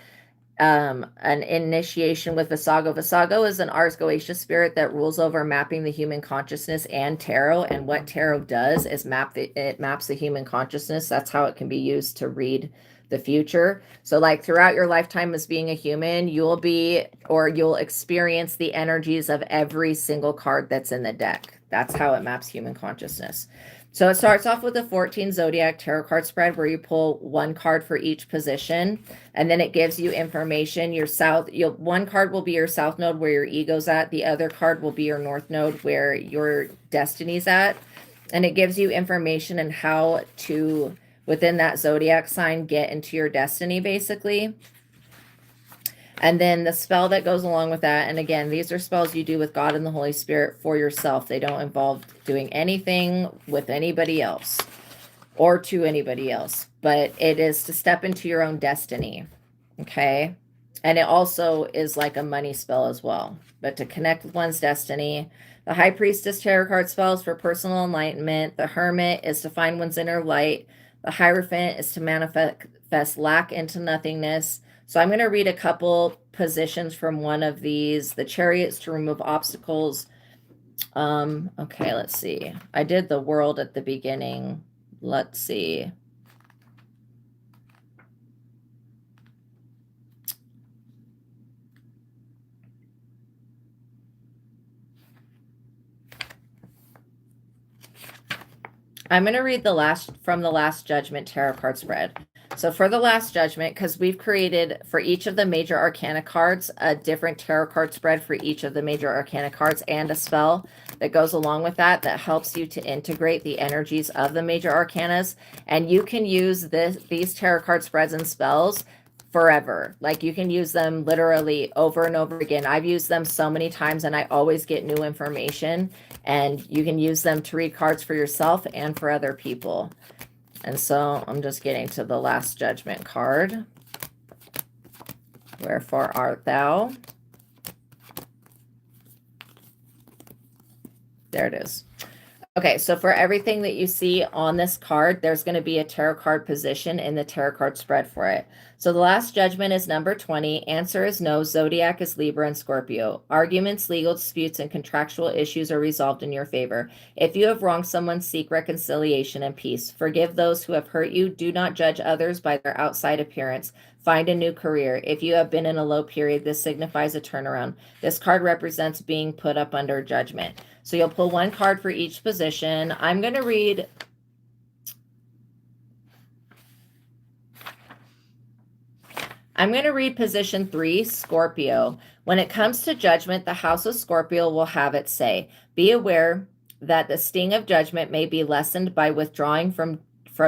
An initiation with Vassago. Vassago is an Ars Goetia spirit that rules over mapping the human consciousness and tarot. And what tarot does is it maps the human consciousness. That's how it can be used to read the future. So like throughout your lifetime as being a human, you'll experience the energies of every single card that's in the deck. That's how it maps human consciousness. So it starts off with a 14 zodiac tarot card spread where you pull one card for each position, and then it gives you information. One card will be your south node where your ego's at. The other card will be your north node where your destiny's at. And it gives you information on how to, within that zodiac sign, get into your destiny, basically. And then the spell that goes along with that. And again, these are spells you do with God and the Holy Spirit for yourself. They don't involve doing anything with anybody else or to anybody else, but it is to step into your own destiny. Okay. And it also is like a money spell as well, but to connect with one's destiny. The High Priestess tarot card spells for personal enlightenment. The Hermit is to find one's inner light. The Hierophant is to manifest lack into nothingness. So I'm going to read a couple positions from one of these. The Chariot's to remove obstacles. Okay, let's see. I did the World at the beginning. Let's see. I'm going to read the Last Judgment tarot card spread. So for the Last Judgment, because we've created for each of the major arcana cards a different tarot card spread for each of the major arcana cards and a spell that goes along with that helps you to integrate the energies of the major arcanas. And you can use these tarot card spreads and spells forever. Like you can use them literally over and over again. I've used them so many times and I always get new information, and you can use them to read cards for yourself and for other people. And so I'm just getting to the Last Judgment card. Wherefore art thou? There it is. Okay, so for everything that you see on this card, there's going to be a tarot card position in the tarot card spread for it. So the Last Judgment is number 20. Answer is no. Zodiac is Libra and Scorpio. Arguments, legal disputes, and contractual issues are resolved in your favor. If you have wronged someone, seek reconciliation and peace. Forgive those who have hurt you. Do not judge others by their outside appearance. Find a new career. If you have been in a low period, this signifies a turnaround. This card represents being put up under judgment. So you'll pull one card for each position. I'm going to read position 3, Scorpio. When it comes to judgment, the house of Scorpio will have its say. Be aware that the sting of judgment may be lessened by withdrawing from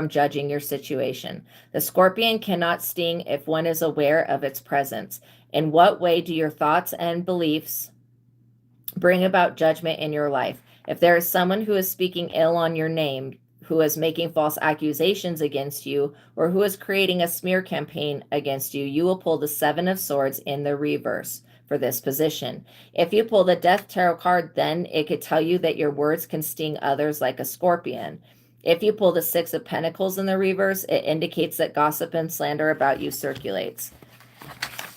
judging your situation. The scorpion cannot sting if one is aware of its presence. In what way do your thoughts and beliefs bring about judgment in your life? If there is someone who is speaking ill on your name, who is making false accusations against you, or who is creating a smear campaign against you, you will pull the 7 of Swords in the reverse for this position. If you pull the Death Tarot card, then it could tell you that your words can sting others like a scorpion. If you pull the 6 of Pentacles in the reverse, it indicates that gossip and slander about you circulates.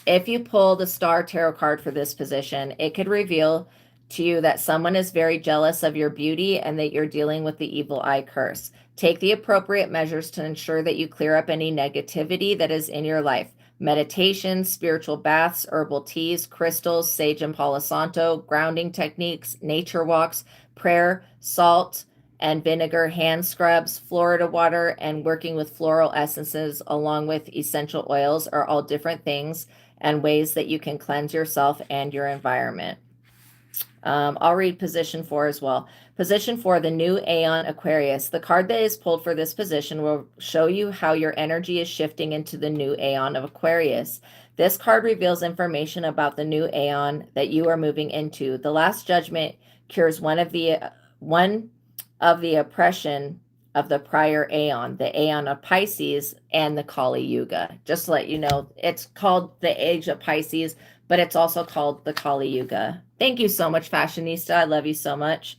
If you pull the Star Tarot card for this position, it could reveal to you that someone is very jealous of your beauty and that you're dealing with the evil eye curse. Take the appropriate measures to ensure that you clear up any negativity that is in your life. Meditation, spiritual baths, herbal teas, crystals, sage and Palo Santo, grounding techniques, nature walks, prayer, salt and vinegar, hand scrubs, Florida water, and working with floral essences along with essential oils are all different things and ways that you can cleanse yourself and your environment. I'll read position 4 as well. Position 4, the new Aeon Aquarius. The card that is pulled for this position will show you how your energy is shifting into the new Aeon of Aquarius. This card reveals information about the new Aeon that you are moving into. The Last Judgment cures one of the oppression of the prior Aeon, the Aeon of Pisces and the Kali Yuga. Just to let you know, it's called the Age of Pisces, but it's also called the Kali Yuga. Thank you so much, Fashionista. I love you so much.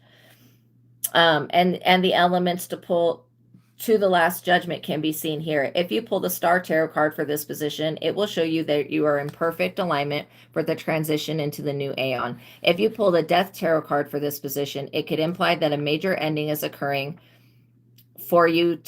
And the elements to pull to the Last Judgment can be seen here. If you pull the Star Tarot card for this position, it will show you that you are in perfect alignment for the transition into the new Aeon. If you pull the Death Tarot card for this position, it could imply that a major ending is occurring for you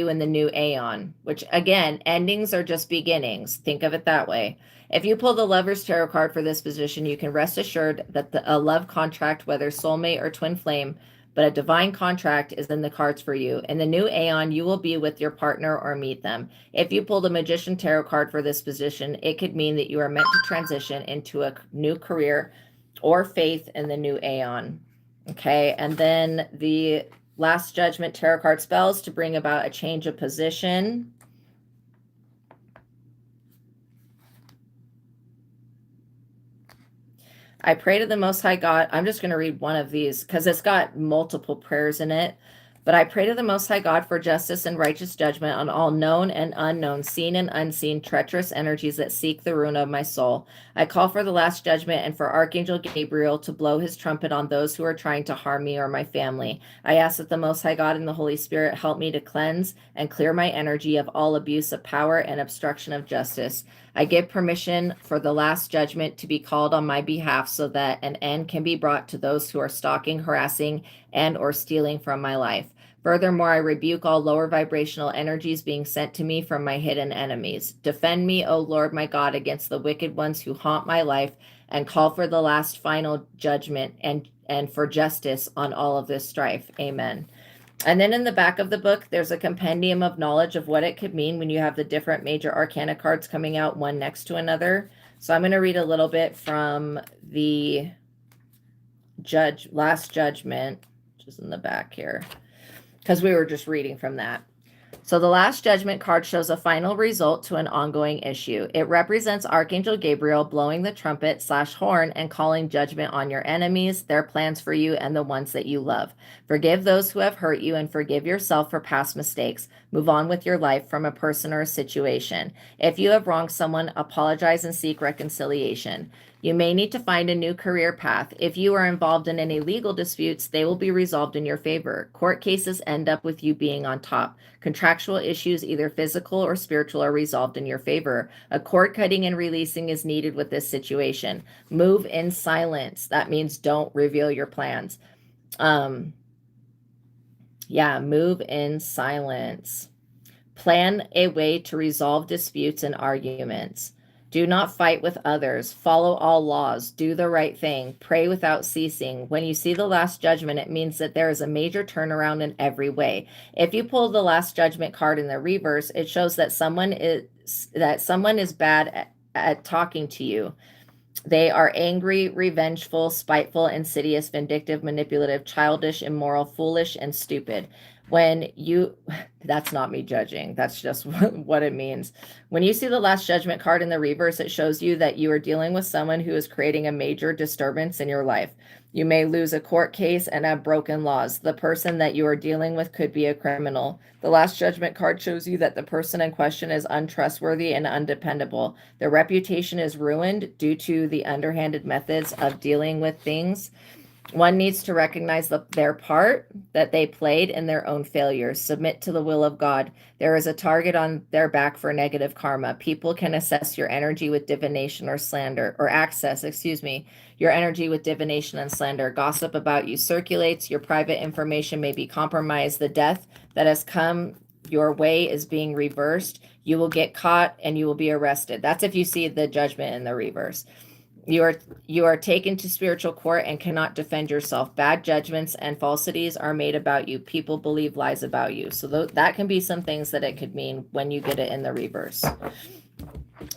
in the new Aeon, which again, endings are just beginnings. Think of it that way. If you pull the Lover's Tarot card for this position, you can rest assured that a love contract, whether soulmate or twin flame, but a divine contract is in the cards for you. In the new Aeon, you will be with your partner or meet them. If you pull the Magician Tarot card for this position, it could mean that you are meant to transition into a new career or faith in the new Aeon. Okay, and then the Last Judgment Tarot card spells to bring about a change of position. I pray to the Most High God. I'm just going to read one of these because it's got multiple prayers in it. But I pray to the Most High God for justice and righteous judgment on all known and unknown, seen and unseen, treacherous energies that seek the ruin of my soul. I call for the Last Judgment and for Archangel Gabriel to blow his trumpet on those who are trying to harm me or my family. I ask that the Most High God and the Holy Spirit help me to cleanse and clear my energy of all abuse of power and obstruction of justice. I give permission for the Last Judgment to be called on my behalf so that an end can be brought to those who are stalking, harassing, and or stealing from my life. Furthermore, I rebuke all lower vibrational energies being sent to me from my hidden enemies. Defend me, O Lord my God, against the wicked ones who haunt my life, and call for the last final judgment and for justice on all of this strife. Amen. And then in the back of the book, there's a compendium of knowledge of what it could mean when you have the different major arcana cards coming out one next to another. So I'm going to read a little bit from the Last Judgment, which is in the back here, because we were just reading from that. So the Last Judgment card shows a final result to an ongoing issue. It represents Archangel Gabriel blowing the trumpet / horn and calling judgment on your enemies, their plans for you, and the ones that you love. Forgive those who have hurt you and forgive yourself for past mistakes. Move on with your life from a person or a situation. If you have wronged someone, apologize and seek reconciliation. You may need to find a new career path. If you are involved in any legal disputes, they will be resolved in your favor. Court cases end up with you being on top. Contractual issues, either physical or spiritual, are resolved in your favor. A cord cutting and releasing is needed with this situation. Move in silence. That means don't reveal your plans. Move in silence. Plan a way to resolve disputes and arguments. Do not fight with others. Follow all laws. Do the right thing. Pray without ceasing. When you see the Last Judgment, it means that there is a major turnaround in every way. If you pull the Last Judgment card in the reverse, it shows that someone is bad at talking to you. They are angry, revengeful, spiteful, insidious, vindictive, manipulative, childish, immoral, foolish, and stupid. That's not me judging. That's just what it means. When you see the Last Judgment card in the reverse, it shows you that you are dealing with someone who is creating a major disturbance in your life. You may lose a court case and have broken laws. The person that you are dealing with could be a criminal. The Last Judgment card shows you that the person in question is untrustworthy and undependable. Their reputation is ruined due to the underhanded methods of dealing with things. One needs to recognize their part that they played in their own failures. Submit to the will of God. There is a target on their back for negative karma. People can assess your energy with divination or slander, or access, your energy with divination and slander. Gossip about you circulates. Your private information may be compromised. The death that has come your way is being reversed. You will get caught and you will be arrested. That's if you see the judgment in the reverse. You are taken to spiritual court and cannot defend yourself. Bad judgments and falsities are made about you. People believe lies about you. So that can be some things that it could mean when you get it in the reverse.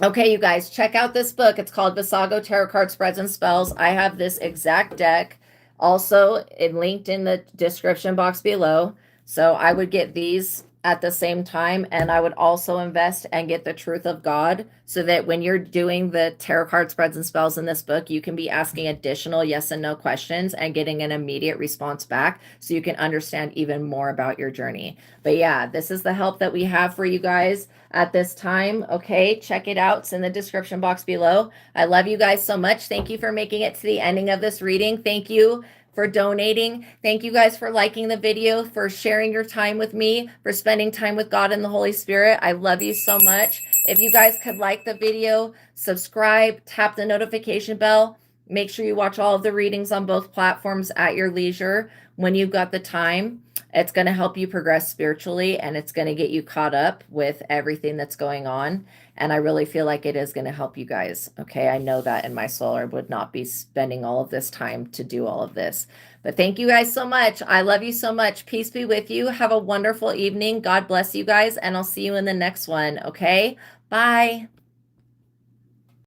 Okay, you guys, check out this book. It's called Vassago Tarot Card Spreads and Spells. I have this exact deck also linked in the description box below. So I would get these at the same time, and I would also invest and get the Truth of God, so that when you're doing the tarot card spreads and spells in this book, you can be asking additional yes and no questions and getting an immediate response back, so you can understand even more about your journey. But yeah, this is the help that we have for you guys at this time. Okay, check it out. It's in the description box below. I love you guys so much. Thank you for making it to the ending of this reading. Thank you for donating. Thank you guys for liking the video, for sharing your time with me, for spending time with God and the Holy Spirit. I love you so much. If you guys could like the video, subscribe, tap the notification bell. Make sure you watch all of the readings on both platforms at your leisure when you've got the time. It's going to help you progress spiritually, and it's going to get you caught up with everything that's going on. And I really feel like it is going to help you guys. Okay. I know that in my soul. I would not be spending all of this time to do all of this. But thank you guys so much. I love you so much. Peace be with you. Have a wonderful evening. God bless you guys. And I'll see you in the next one. Okay. Bye.